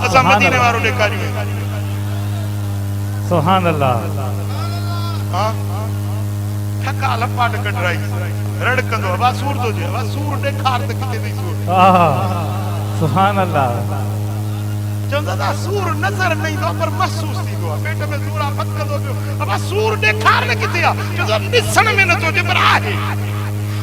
Speaker 1: असां मदीने वारो ॾेखारियो
Speaker 2: सुभान अल्लाह
Speaker 1: हां ठका लपाट कढराई रड़कंदो वा सूर तो जे वा सूर ॾेखार त किथे नहीं सूर
Speaker 2: सुभान अल्लाह
Speaker 1: चवंदा था सूर नज़र नहीं दो पर महसूस थींदो आहे पेट में सूरा फकंदो पियो अब सूर ॾेखार न किथे आहे चवंदा ॾिसण में न थो अचे पर आहे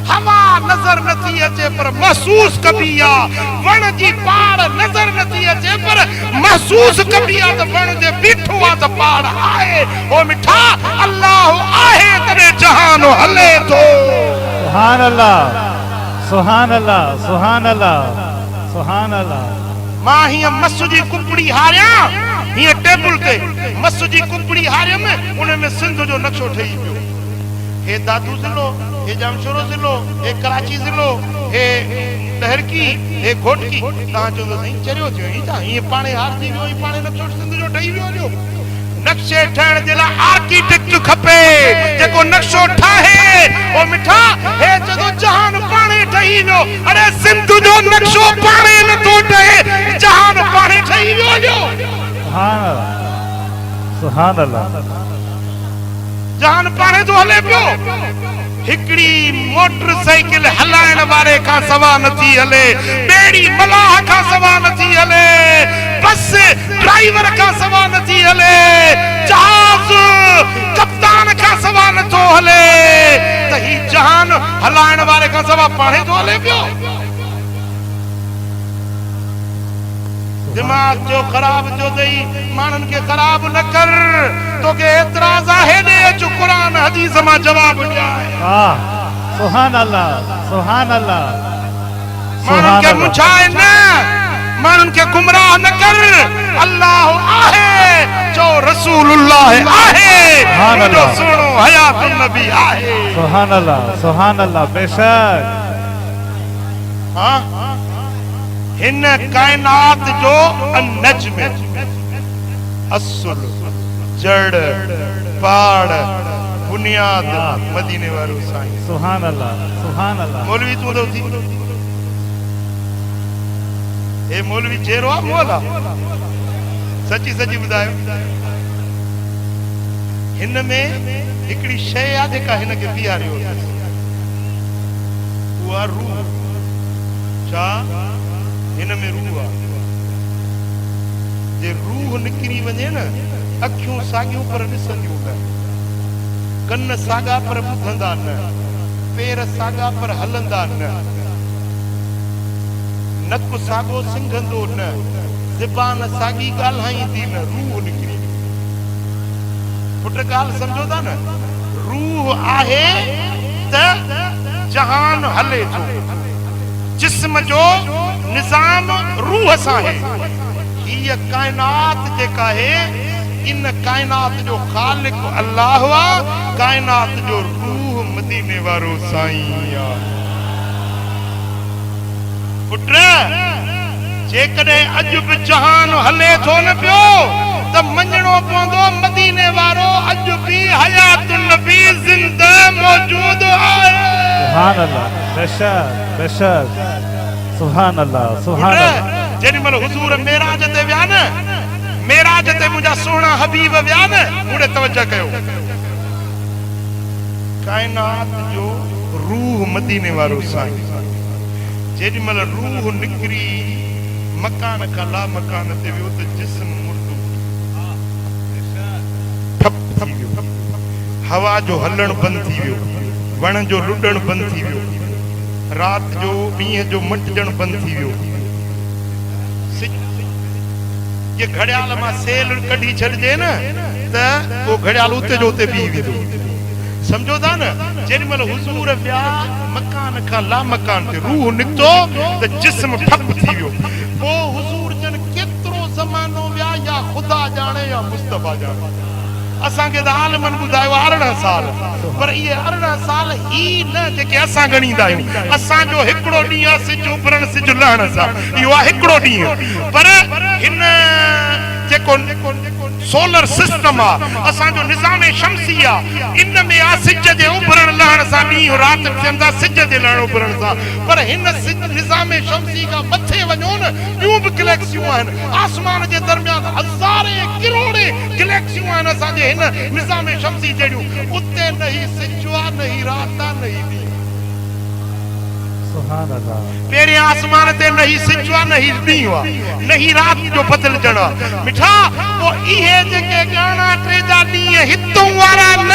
Speaker 1: हवा नज़र नथी अचे पर महसूस कबी आहे वण जी पाड़ नज़र नथी अचे पर महसूस कबी आहे त वण जे बीठो आहे त पाड़ आहे ओ मिठा अल्लाह आहे तॾहिं जहान हले थो
Speaker 2: सुभान अल्लाह सुभान अल्लाह सुभान अल्लाह सुभान अल्लाह
Speaker 1: मां हिय मस जी कुपड़ी हारिया हिय टेबल ते मस जी कुपड़ी हारियम उन में सिंध जो नक्शो ठही पियो हे दादू ज़िलो हे जामशोरो ज़िलो हे कराची ज़िलो हे लहरकी हे घोटकी तहां जो नहीं चरियो थियो ही ता ये पाणे हार थी वियो ही पाणे नक्शो सिंध जो ठही वियो नक्शे ठहण जे लाइ आर्किटेक्ट खपे जेको नक्शो ठाहे ओ मिठा हे जदो जहान पाणे ठही वियो अरे सिंध जो नक्शो पाणे न तो ठहे जहान पाणे ठही वियो
Speaker 2: सुभान अल्लाह
Speaker 1: जहान पाणे तो हले पियो हिकड़ी मोटरसाइकिल हलाइण वारे खां सवा नथी हले बेड़ी मलाह खां सवा नथी हले बस ड्राइवर खां सवा नथी हले जहाज कप्तान खां सवा नथो हले त ही जहान हलाइण वारे खां सवा पाणे तो हले पियो दिमाग जो खराब जो दई मानन के खराब न कर तो के एतराज आहे दे जो कुरान हदीस में जवाब ॾियाए
Speaker 2: सुभान अल्लाह सुभान अल्लाह
Speaker 1: मानन के मुछाए न मानन के गुमराह न कर अल्लाह आहे जो रसूलुल्लाह आहे जो सुनो हयातुन नबी आहे
Speaker 2: सुभान अल्लाह बेशक
Speaker 1: हां हिन कायनात जो नज्म असुल जड़ पाड़ बुनियाद मदीने वारो साईं
Speaker 2: सुभान अल्लाह
Speaker 1: मौलवी तू तो थी ए मौलवी चेरो आ मोला सच्ची सच्ची बुधायो हिन में हिकड़ी शय आ जेका हिन के बिहारियो उहा रूह छा हिन में रूह आ जे रूह निकरी वने न अखियों सागियों पर ॾिसंदियूं न कन सागा पर ॿुधंदा न पेर सागा पर हलंदा न नक सागो सिंघंदो न ज़बान सागी ॻाल्हाईंदी न रूह निकरी पुट ॻाल्हि सम्झो था न रूह आहे त जहान हले थो जिस्म जो निजाम रूह सां है ये कायनात जेका है इन कायनात जो खालिक अल्लाह वा कायनात जो रूह मदीने वारो साईं आ पुट जेकॾहिं अॼु बि जहान हले थो न पियो त मञणो पवंदो मदीने वारो अॼु बि हयातुन नबी ज़िंदा मौजूद आहे
Speaker 2: सुभान अल्लाह बेशक बेशक सुभान अल्लाह
Speaker 1: जेॾी महिल हुजूर मेराज ते विया न मेराज ते मुंहिंजा सोना हबीब विया न मूंखे तवज्जो कयो कायनात जो रूह मदीने वारो साईं जेॾी महिल रूह निकरी मकान खां ला मकान ते वियो त जिस्म मुर्दो ठप थी वियो हवा जो हलण बंदि थी वियो वण जो लुॾण बंदि थी वियो रात जो मींहं जो मटजण बंदि थी वियो ये घड़ियाल मां सेल कढी छॾिजे न त वो घड़ियाल उते जो उते बीह वेंदो समझो था न जेॾी महिल हुजूर विया मकान खां ला मकान ते रूह निकितो त जिस्म ठप थी वियो पोइ हुजूर जन केतिरो ज़मानो विया या ख़ुदा ॼाणे या मुस्तफ़ा ॼाणे असांखे त आलमन ॿुधायो 18 साल पर इहे 18 साल ई न जेके असां ॻणींदा आहियूं असांजो हिकिड़ो ॾींहुं आहे सिज उभरण सिज लहण सां इहो आहे हिकिड़ो ॾींहुं पर हिन जेको सोलर सिस्टम आहे असांजो निज़ाम शमसी आहे इन में आहे सिज जे उभरण लहण सां ॾींहुं ॾींहुं राति थियनि था सिज जे लहणो पुरण सां पर हिन निज़ाम शम्सी खां मथे वञो न ॿियूं बि गैलेक्सियूं आहिनि आसमान जे दरमियान हज़ारे किरोड़े गैलेक्सियूं आहिनि असांजे हिन निज़ाम शम्सी जहिड़ियूं उते न ही सिज आहे न ही राति आहे न ही ॾींहुं पेरे आसमान ते न ही सिज आहे न ही ॾींहुं आहे न ही राति जो बदिलजण आहे मिठा पोइ इहे जेके ॻाणा टे जा ॾींहं हितों वारा न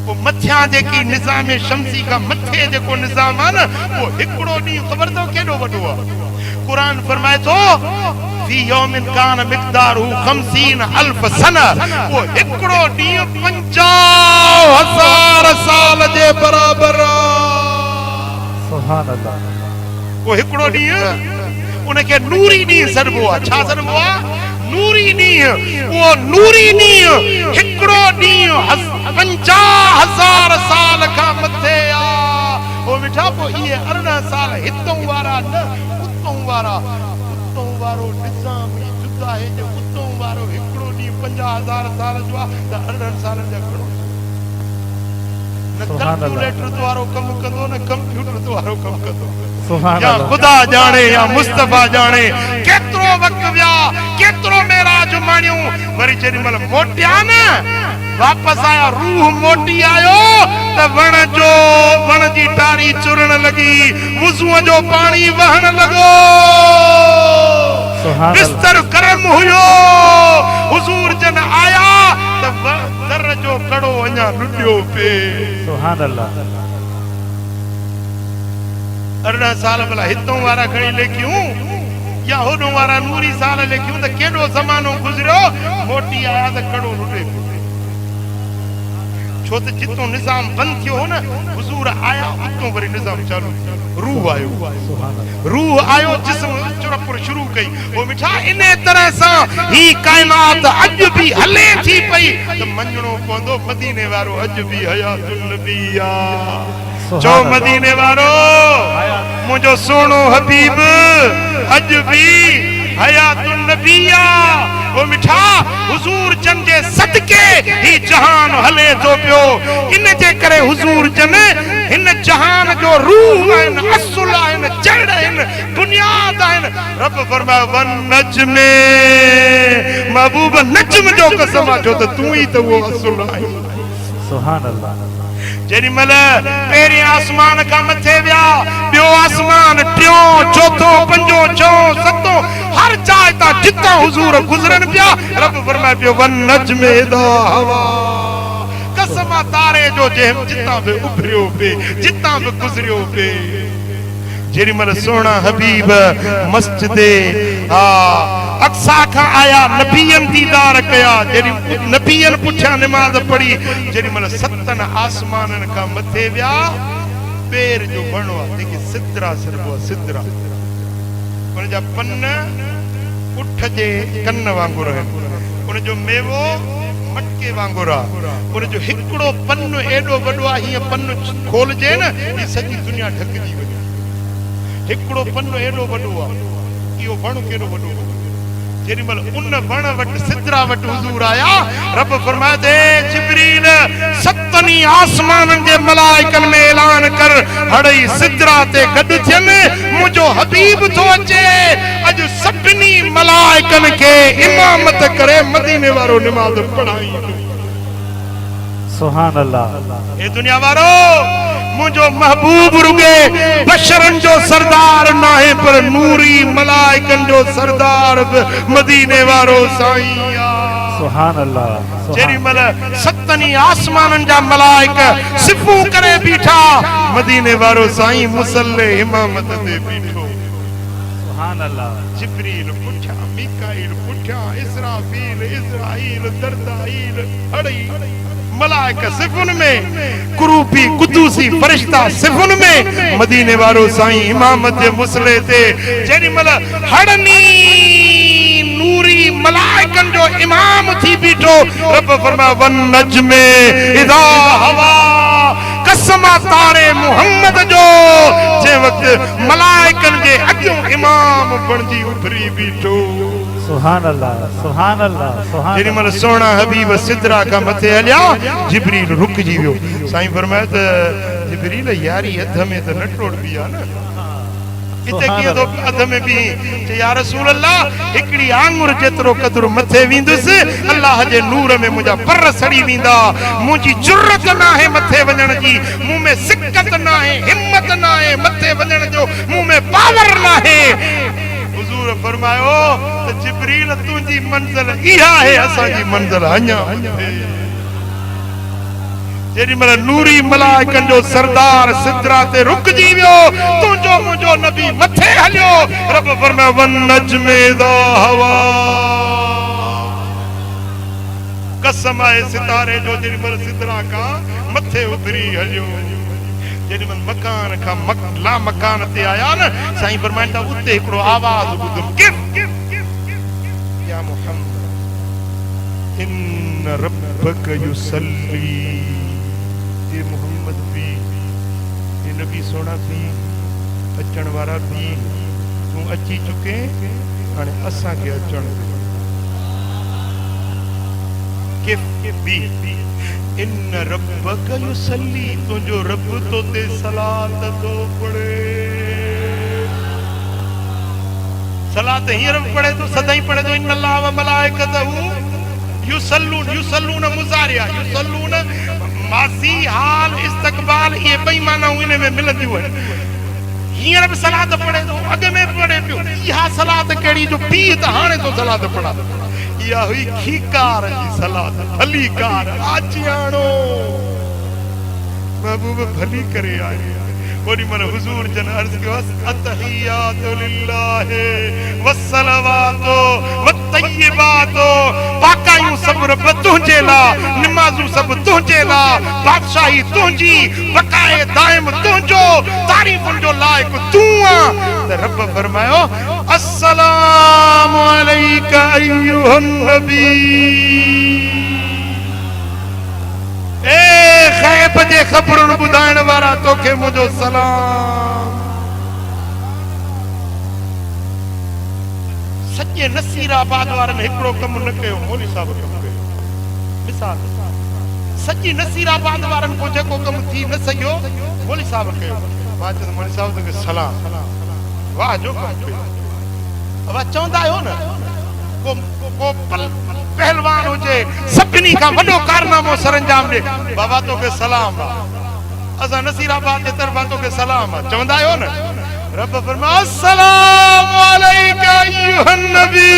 Speaker 1: वो मथियां जेकी निज़ाम शम्सी का मथे जेको निज़ाम आहे न वो हिकिड़ो ॾींहुं ख़बर अथव केॾो वॾो आहे क़ुरान फरमाए थो फी यौमिन कान मिक़दारुहु 50,000 सना वो हिकिड़ो ॾींहुं 50,000 साल जे बराबर
Speaker 2: सुभान अल्लाह
Speaker 1: वो हिकिड़ो ॾींहुं उनखे नूरी ॾींहुं सॾिबो आहे छा सॾिबो आहे नूरी ॾींहुं वो नूरी ॾींहुं हिकिड़ो ॾींहुं 50,000 साल खां मथे आहे वो मिठा पोइ इहे 18 साल हितों वारा न उतों वारा उतों वारो निज़ाम ई जुदा आहे जो उतों वारो हिकिड़ो ॾींहुं 50,000 साल जो आहे त 18 सालनि जा घणो न कैलकुलेटर वारो कमु कंदो न कंप्यूटर वारो कमु कंदो या खुदा जाने या मुस्तफा जाने केतिरो वक़्तु विया केतिरो मेराज माणियूं वरी जेॾी महिल मोटिया न वापस आया रूह मोटी आयो त वण जी टारी चुरण लगी वुज़ूअ जो पाणी वहण लॻो बिस्तर गरम हुयो हुजूर जन आया त दर जो कड़ो अञा लुटियो पे
Speaker 2: सुभान अल्लाह
Speaker 1: 18 साल भला हितों वारा खणी लेखियूं या होॾों वारा नूरी साल लेखियूं त केॾो ज़मानो गुज़रियो मोटी आया त कड़ो लुटे छो त जितो निज़ाम बंद थियो हो न हुजूर आया उतो वरी निज़ाम चालू रूह आयो जिस्म चुरपुर शुरू कई वो मिठा इन तरह सां ही कायनात अज भी हले थी पई त मञणो पवंदो मदीने वारो अज भी हयातुन नबी आ जो मदीने वारो मुझो सोनो हबीब अज भी हयातुन नबी आ वो मिठा हुजूर जन जे सदके ही जहान हले जो पियो इन जे करे हुजूर जन हिन जहान जो रूह आहिनि असुल आहिनि जड़ आहिनि बुनियाद आहिनि रब फरमायो वन नजमे महबूब नजम जो कसम आहे छो त तूं ई त उहो असुल आहीं
Speaker 2: सुभान अल्लाह
Speaker 1: जेॾी महिल पहिरीं आसमान खां मथे विया ॿियो आसमान टियों चौथों पंजों छहों सतों हर जाइ तां जितां हुजूर गुज़रनि पिया रब फरमाए पियो वन नजमे दा हवा कसम तारे जो जितां बि उभरियो पे जितां बि गुज़रियो पे जेॾी महिल सोना हबीब मस्जिद अक्सा खां आया नबियन दीदार कया जेॾी नबियन पुठियां निमाज़ पढ़ी जेॾी महिल 7 आसमाननि खां मथे विया पेर जो वणो आहे जेके सिदरा सॾिबो आहे सिदरा उन जा पन उठ जे कन वांगुरु आहिनि उन जो मेवो मटके वांगुरु आहे उन जो हिकिड़ो पन एॾो वॾो आहे हीअं पन खोलजे न ही सॼी दुनिया ढकिजी वञे हिकिड़ो पन एॾो वॾो आहे इहो वण केॾो वॾो जेॾी महिल उन वण वटि सिदरा वटि हुजूर आया रब फरमाए दे जिब्रील 7 आसमाननि जे मलाइकनि में ऐलान कर हड़ई सिदरा ते गॾु थियनि मुंहिंजो हबीब थो अचे अॼु सभिनी मलाइकनि खे इमामत करे मदीने वारो निमाज़ पढ़ाई
Speaker 2: सुभान अल्लाह
Speaker 1: ए दुनिया वारो मुझो महबूब रुगे बशरन जो सरदार ना है पर नूरी मलाइकन जो सरदार मदीने वारो साईं
Speaker 2: सुभान अल्लाह
Speaker 1: जेरी मल 7 आसमानन जा मलाइक सिफू करे बीठा मदीने वारो साईं मुसल्ले इमामत ते बीठो
Speaker 2: सुभान अल्लाह
Speaker 1: जिब्रील पुठा मीकाईल पुठा इसराफील इज़राईल दरदाईल अड़ई मलाइक सिफुन में कुरूपी कुदूसी फरिश्ता सिफुन में मदीने वारो साईं इमामत मुसले ते जेडी मल हड़नी नूरी मलाइकन जो इमाम थी बीठो रब फरमाया वन नजमे इदा हवा कसम तारे मोहम्मद जो जे वक्त मलाइकन जे अॻियों इमाम बणजी उभरी बीठो
Speaker 2: सुभान अल्लाह सुभान अल्लाह सुभान
Speaker 1: जेडी मल सोना हबीब सिदरा का मथे हलिया जिब्रील रुक जी वियो साईं फरमाए त जिब्रील यारी हथ में त न टोड़ पिया न इते की तो हथ में भी या रसूल अल्लाह एकड़ी आंगुर जेतरो कदर मथे विंदुस अल्लाह जे नूर में मुजा पर सड़ी विंदा मुजी जुर्रत ना है मथे वजण जी मुंह में सिकत ना है हिम्मत ना है मथे वजण जो मुंह में पावर ना है हुजूर फरमायो त जिब्रील तुजी मंजिल इहा है असा जी मंजिल हन्या जेडी मल नूरी मलाइकन जो सरदार सिदरा ते रुक जी वियो तुजो मुजो नबी मथे हलियो रब फरमायो वन नजमे दा हवा कसम है सितारे जो जेडी मल सिदरा का मथे उतरी हलियो जेडी मल मकान का ला मकान ते आया न साईं फरमाइंदा उते एकड़ो आवाज बुधम किफ या मुहम्मद इन रब्बक युसल्ली ये मोहम्मद भी ये नबी सोना भी अचण वारा भी तू अची चुके हाणे असा के अचण किफ भी इन रब्बक युसल्ली तुझो रब तो ते सलात तो पढ़े सलात ही रब पढ़े तो सदाई पढ़े तो इन अल्लाह व मलाइकतहू युसल्लून मुजारिया युसल्लून मासी हाल इस्तकबाल ये बेईमाना इने में मिलंदियूं आहिनि हींअर बि सलात पढ़े तो अॻ में पढ़े पियो इहा सलात कहिड़ी जो पीउ त हाणे तो सलात पढ़ा इहा हुई खीकार जी सलात भली कार आचियाणो महबूब भली करे आए ओडी मन हुजूर जन अर्ज कयो अतहियातु लिल्लाहि वस्सलावातु वत्तय्यिबातु पाकायूं सब रब तुंहिंजे ला नमाज़ूं सब तुंहिंजे ला बादशाही तुंहिंजी बकाए दाइम तुंहिंजो तारीफ़ुनि जो लाइक तूं आं त रब फरमायो अस्सलामु अलैका अय्युहन नबी ए गैब जे खबरुन बुधाइण वारा तोखे मुझो सलाम सच्चे नसीराबाद वारन एकड़ो कम न कयो मौलवी साहब कम कयो मिसाल सच्ची नसीराबाद वारन को जेको कम थी न सयो मौलवी साहब कयो वाचन मौलवी साहब के सलाम वाह जो कम कयो अब चवंदा आयो न को पहलवान हुजे सभिनी का वडो कारनामो सरंजाम दे बाबा तो के सलाम असा नसीराबाद के तरफा तो के सलाम चवंदा आयो न रब फरमाया अस्सलामु अलैका अय्युहन नबी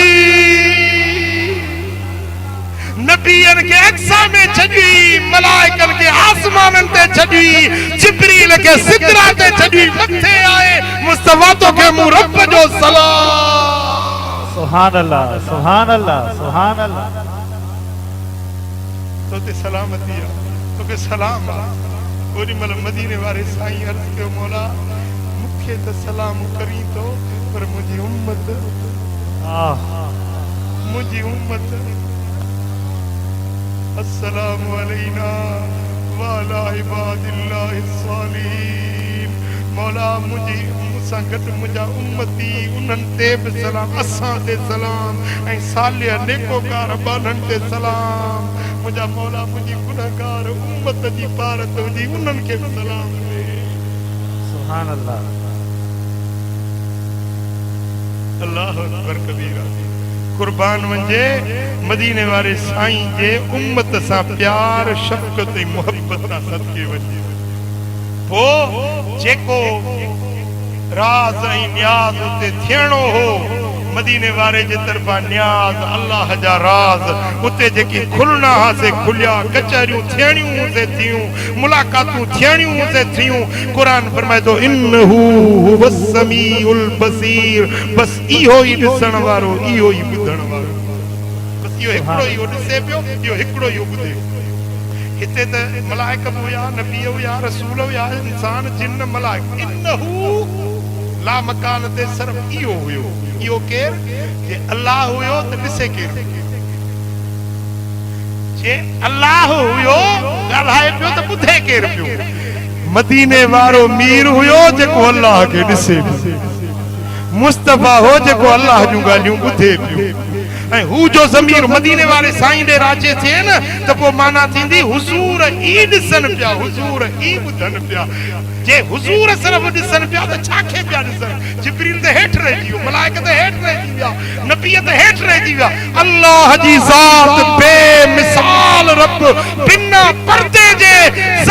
Speaker 1: नबियन के अक्सा में छड़ी मलाइकन के आसमानन ते छड़ी जिब्रील के सिदरा ते छड़ी मथे आए मुस्तफा तो के मुंह रब जो सलाम
Speaker 2: सुभान अल्लाह सुभान अल्लाह सुभान अल्लाह
Speaker 1: तो ते सलामती तो के सलाम ओरी मल मदीने वाले साईं अर्ज के मौला मुखे तो सलाम करी तो पर मुझी उम्मत अस्सलामु अलैना व अला इबादिल्लाहिस सालिहीन मौला मुझी संगत मुझा उम्मती उन्हन ते भी सलाम असा ते सलाम ऐ सालिया नेकोकार बालन ते सलाम मुझा मौला मुझी गुनाहगार उम्मत जी पार तुझी उन्हन के सलाम
Speaker 2: सुभान अल्लाह
Speaker 1: अल्लाह अकबर कबीरा कुर्बान वंजे मदीने वाले साईं जे उम्मत सा प्यार शफकत ऐं मोहब्बत सा सदके वंजे पो जेको राज ऐं न्याज उते थियणो हो मदीने वाले जे तरफा न्याज अल्लाह जा राज उते जेकी खुलना से खुलिया कचहरियूं थियणियूं से थियूं मुलाकातूं थियणियूं से थियूं कुरान फरमाए तो इन्नहू हुवस समीउल बसीर बस इहो ई ॾिसण वारो इहो ई ॿुधण वारो बस इहो हिकिड़ो ई ॾिसे पियो इहो हिकिड़ो ई ॿुधे हिते त मलाइक हुया नबी हुया रसूल हुया इंसान जिन मलाइक इन्नहू ला मकान ते सिर्फ इहो हुयो इहो केर जे अल्लाह हुयो त ॾिसे केर जे अल्लाह हुयो ॻाल्हाए पियो त ॿुधे केर पियो मदीने वारो मीर हुयो जेको अल्लाह खे ॾिसे मुस्तफ़ा हो जेको अल्लाह जूं ॻाल्हियूं ॿुधे पियो ऐं हू जो ज़मीर मदीने वारे साईं ॾे राजे थिए न त पोइ माना थींदी हुज़ूर ई ॾिसनि पिया हुज़ूर ई ॿुधनि पिया जे हुज़ूर सिर्फ़ ॾिसनि पिया त छा खे पिया ॾिसनि जिब्रील त हेठि रहिजी वियो मलाइका त हेठि रहिजी विया नबी त हेठि रहिजी विया अल्लाह जी ज़ात बेमिसाल रब बिना पर्दे जे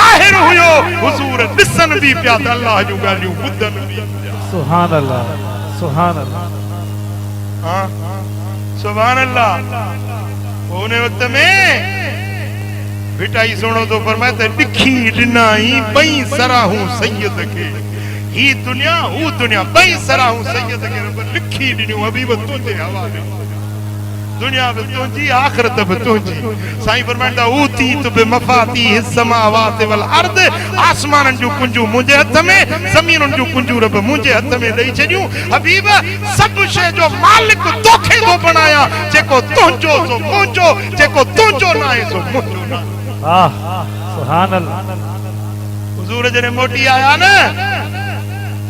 Speaker 1: ज़ाहिर हुयो हुज़ूर ॾिसनि बि पिया त अल्लाह जूं ॻाल्हियूं ॿुधनि बि पिया
Speaker 2: सुभान अल्लाह सुभान अल्लाह
Speaker 1: हाँ सुभान अल्लाह उन वक्त में बिटाई सुनो तो फरमाए त डिखी डिनाई बई सराहूं सैयद के ही दुनिया हू दुनिया बई सराहूं सैयद के रब लिखी डिनियो हबीब तुझे हवाले दुनिया भी तुझी आखिरत भी तुझी साईं फरमाइंदा ऊती तो बे मफाती समावात वल अर्द आसमानन जो कुंजू मुझे हथ में जमीनन जो कुंजू रब मुझे हथ में दई छडियो हबीब सब शे जो मालिक तोखे दो बनाया जेको तुंजो सो मुंजो जेको तुंजो ना है सो मुंजो ना
Speaker 2: आह सुभान अल्लाह
Speaker 1: हुजूर जने मोटी आया ना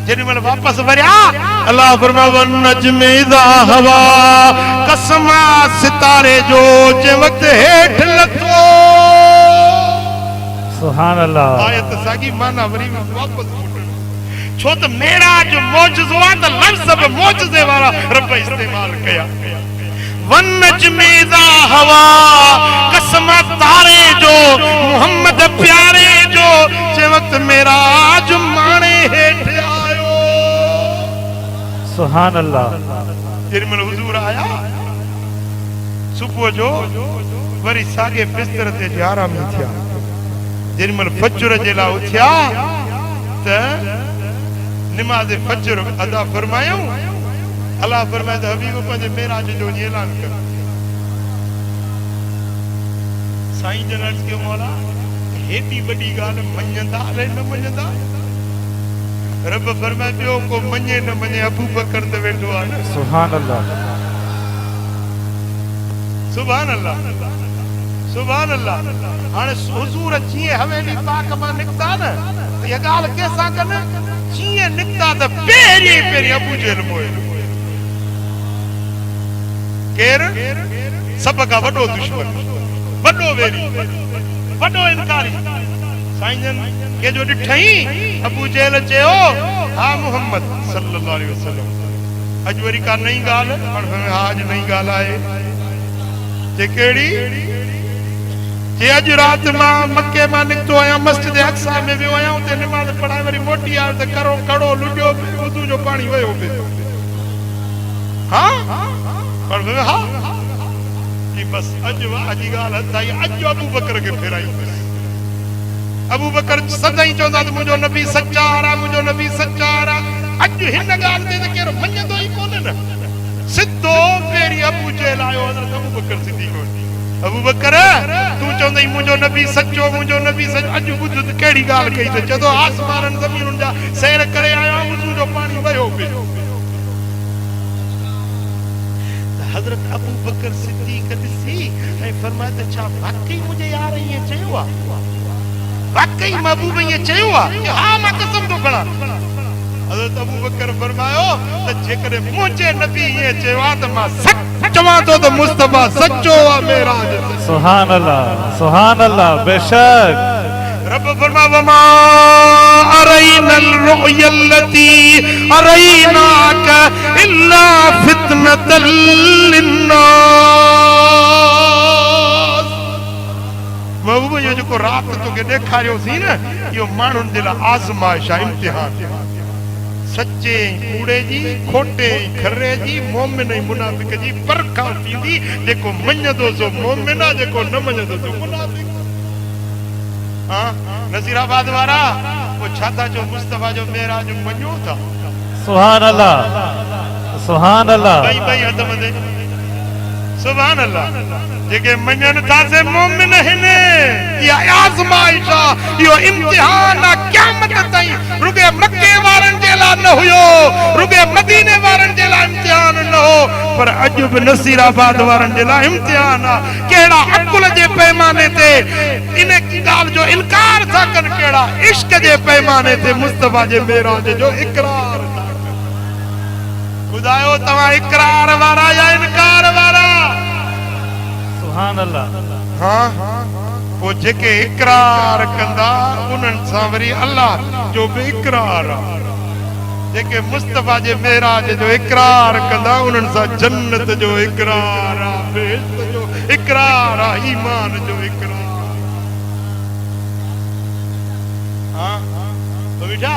Speaker 1: जने मल वापस वरिया अल्लाह फरमाया वन नजमे इज़ा हवा कसमा सितारे जो जे वक्त हेठ लथो
Speaker 2: सुभान अल्लाह
Speaker 1: आयत सागी माना वरी वापस छो त मेराज मौजज़ो आ त लफ्ज़ बि मौजज़े वारा रब इस्तेमाल कया वन नजमे इज़ा हवा कसम तारे जो मोहम्मद प्यारे जो जे वक्त मेराज माणे हेठ आयो
Speaker 2: सुभान अल्लाह
Speaker 1: जेमल हुजूर आया सुबह जो वरी सागे बिस्तर ते आराम थिया जेमल फजर जे ला उथिया त नमाज फजर अदा फरमायो अल्लाह फरमाए त हबीब पंहिंजे मेराज जो ऐलान कर साईं जन अर्ज़ कयो मौला हेॾी वॾी ॻाल्हि मञंदा अलाए न मञंदा रब फरमाए ॿियो को मञे न मञे अबू बकर त वेठो आहे
Speaker 2: सुभान अल्लाह
Speaker 1: सुभान अल्लाह सुभान अल्लाह हाणे हुजूर जीअं हवेली पाक मां निकिता न इहा ॻाल्हि कंहिंसां कनि जीअं निकिता त पहिरीं अबू जहल मोए केर सब का वॾो दुश्मन वॾो वेरी वॾो इनकारी साईं जन के जो ॾिठई अबू जहल चयो हा मोहम्मद सल्लल्लाहु अलैहि वसल्लम अॼु वरी का नई ॻाल्हि हा अॼु नई ॻाल्हि आहे जे कहिड़ी जे अॼु राति मां मके मां निकितो आहियां मस्जिद अक्सा में वियो आहियां उते नमाज़ पढ़ाए वरी मोटी आयो त करो कड़ो लुॾियो वुदू जो पाणी वयो पियो हा पर हा बस अॼु अॼु ॻाल्हि हथाई अॼु अबू बकर खे फेराई अबू बकर सदाई चवंदा त मुंहिंजो नबी सचार आहे मुंहिंजो नबी सचार आहे अॼु हिन ॻाल्हि ते त केरु मञंदो ई कोन्हे न सिधो पहिरीं अबू जहल आयो हज़रत अबू बकर सिद्दीक़ अबू बकर तूं चवंदई मुंहिंजो नबी सचो मुंहिंजो नबी सचो अॼु ॿुध त कहिड़ी ॻाल्हि कई त चए थो आसमाननि ज़मीनुनि जा सैर करे आयो आहियां वुज़ू जो पाणी वयो पियो हज़रत अबू बकर सिद्दीक़ ॾिसी ऐं फरमाए त छा वाकई मुंहिंजे यार ईअं चयो आहे वाकई महबूब ईअं चयो आहे हा मां कसम थो खणा हज़रत अबू बकर फरमायो त जेकॾहिं मुंहिंजे नबी ईअं चयो आहे त मां सच चवां थो त मुस्तफ़ा सचो आहे मेराज
Speaker 2: सुभान अल्लाह बेशक
Speaker 1: रब फरमाए वमा अरैनल रुयल्लती अरैनाक इल्ला फितनतल लिन्नास महबूब यो जेको रात तोखे ॾेखारियोसीं न इहो माण्हुनि जे लाइ आज़माइश आहे इम्तिहान सचे कूड़े जी खोटे खरे जी मोमिन ऐं मुनाफ़िक जी परखा थींदी जेको मञंदो सो मोमिन आहे जेको न मञंदो सो मुनाफ़िक हाँ नसीराबाद वारा वो छा था जो मुस्तफ़ा जो मेराज मञो था
Speaker 2: सुभान अल्लाह
Speaker 1: भाई हद मदे सुभान अल्लाह जेके मञनि था से मोमिन आहिनि इहा आज़माइश आहे इहो इम्तिहान आहे क़यामत ताईं रुगे मके वारनि जे लाइ न हुयो रुगे मदीने वारनि जे लाइ इम्तिहान न हो पर अॼु बि नसीराबाद वारनि जे लाइ इम्तिहान आहे कहिड़ा अकुल जे पैमाने ते इन ॻाल्हि जो इनकार था कनि कहिड़ा इश्क जे पैमाने ते मुस्तफ़ा जे मेराज जो इक़रार था कनि ॿुधायो तव्हां इकरार वारा या इनकार वारा?
Speaker 2: सुभान अल्लाह।
Speaker 1: हाँ वो जेके इकरार कंदा उन्हनि सां वरी अल्लाह जो बि इकरार आहे। जेके मुस्तफा जे मेराज जो इकरार कंदा उन्हनि सां जन्नत जो इकरार आहे, बेहश्त जो इकरार आहे, ईमान जो इकरार। हाँ तो बेटा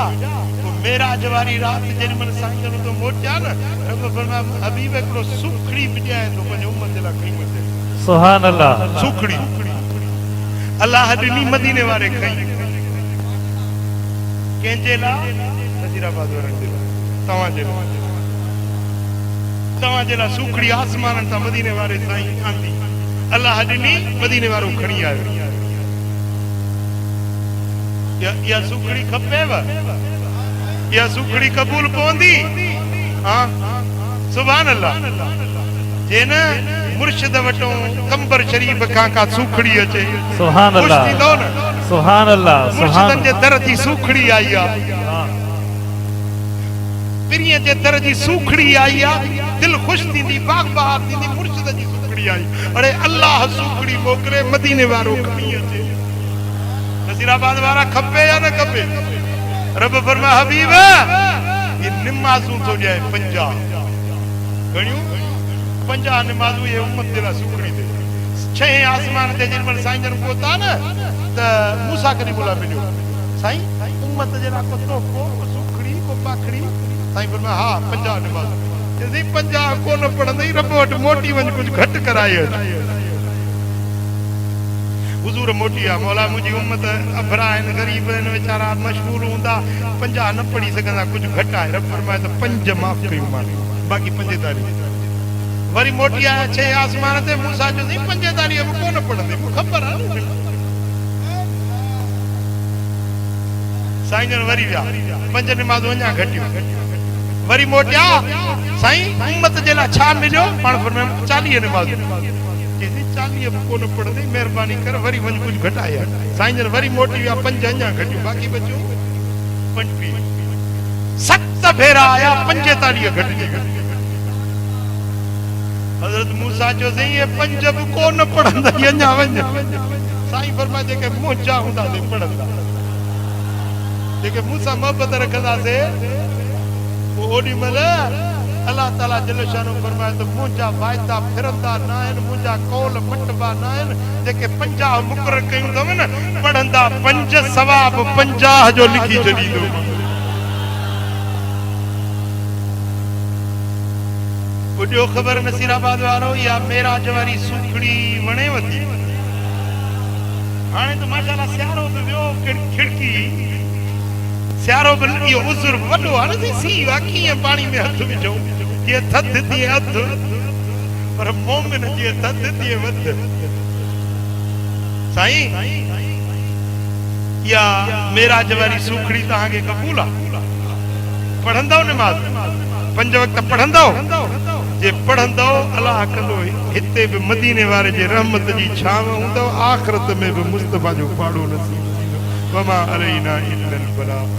Speaker 1: वो मेराज वारी रात जेॾी महिल साईं जन तो मोटिया न हबीब हिकिड़ो सुखड़ी विझाए थो पंहिंजे उम्मत जे लाइ खई वठे।
Speaker 2: सुभान अल्लाह।
Speaker 1: सुखड़ी अल्लाह ॾिनी मदीने वारे खई कंहिंजे लाइ? नज़ीराबाद वारनि जे लाइ, तव्हांजे लाइ सुखड़ी आसमाननि तां मदीने वारे साईं आंदी, अल्लाह ॾिनी मदीने वारो खणी आयो। या सुखड़ी खपेव? या सुखड़ी कबूल पवंदी? हाँ सुभान अल्लाह। जे न मुर्शिद वटों कंबर शरीफ खां का सुखड़ी अचे,
Speaker 2: सुभान अल्लाह,
Speaker 1: ख़ुशि थींदो न?
Speaker 2: सुभान अल्लाह।
Speaker 1: मुर्शिदनि जे दर जी सुखड़ी आई आहे, पिरीअ जे दर जी सुखड़ी आई आहे, दिल ख़ुशि थींदी, बाग बहार थींदी, मुर्शिद जी सुखड़ी आई। अरे अल्लाह सुखड़ी मोकिले मदीने वारो खणी अचे। नज़ीराबाद वारा खपे या न खपे? रब फरमा हबीब ये निमाज़ूं तो ॾिए 50 घणियूं 50 निमाज़ूं ये उम्मत जे लाइ सुखड़ी दे। 6 आसमान ते जेॾी महिल साईं जन पहुता न त मूसा कॾहिं बोला मिलियो साईं उम्मत जे लाइ को तोहफ़ो, को सुखड़ी, को पाखड़ी? साईं फरमा हा 50 निमाज़ूं। चईं 50 कोन पढ़ंदई, रब वटि मोटी वञ, कुझु घटि कराए अच। हुजूर मोटी आ, मौला मुंहिंजी उम्मत अभरा आहिनि, गरीब आहिनि, वीचारा मशहूर हूंदा, 50 न पढ़ी सघंदा, कुझु घटि आहे। रब फरमाए त 5 माफ़ कयूं मां, बाक़ी 45। वरी मोटी आया 6 आसमान ते, मूसा जो 45 बि कोन पढ़ंदे, मूंखे ख़बर आहे। साईं जन वरी विया, 5 निमाज़ूं अञा घटियूं। वरी मोटिया, साईं उम्मत जे लाइ छा मिलियो? पाण फरमायो 40 निमाज़ूं। 40 बि कोन पढ़ंदे, महिरबानी कर वरी वञ, कुझु घटाए। साईं जन वरी मोटी विया, 5 अञा घटियूं, बाक़ी बचियो 25। 7 भेरा आया, 45 घटिजी विया। हज़रत मूसा जो सही ये 5 बि कोन पढ़ंदा, अञा वञ। साईं फरमाए जेके मोचा हूंदासीं पढ़ंदा, जेके मूंसां मोहबत रखंदासीं, पोइ ओॾी महिल अल्लाह ताला जल शानो फरमाए त मुंहिंजा वाइदा फिरंदा न आहिनि, मुंहिंजा कौल मटबा न आहिनि। जेके 50 मुक़रर कयूं अथव न, पढ़ंदा 5 सवाब 50 जो लिखी छॾींदो। ॿुधियो ख़बर नसीराबाद वारो, या मेराज वारी सुखड़ी वणेव थी? हाणे त माशाअल्लाह सियारो बि वियो, खिड़की सियारो बि इहो उज़ुर वॾो आहे न, सी कीअं पाणी में हथ विझूं, जीअं थधि थिए हथु, पर मोमिन जीअं थधि थिए वध। साईं या मेराज वारी सुखड़ी तव्हांखे क़बूल आहे? पढ़ंदव निमाज़ 5 वक़्त पढ़ंदव? जे पढ़ंदव अल्लाह कंदो हिते बि मदीने वारे जे रहमत जी छांव हूंदव, आख़िरत में बि मुस्तफा जो पाड़ो नसीब थींदो। वमा अलैना इल्लल बलाग।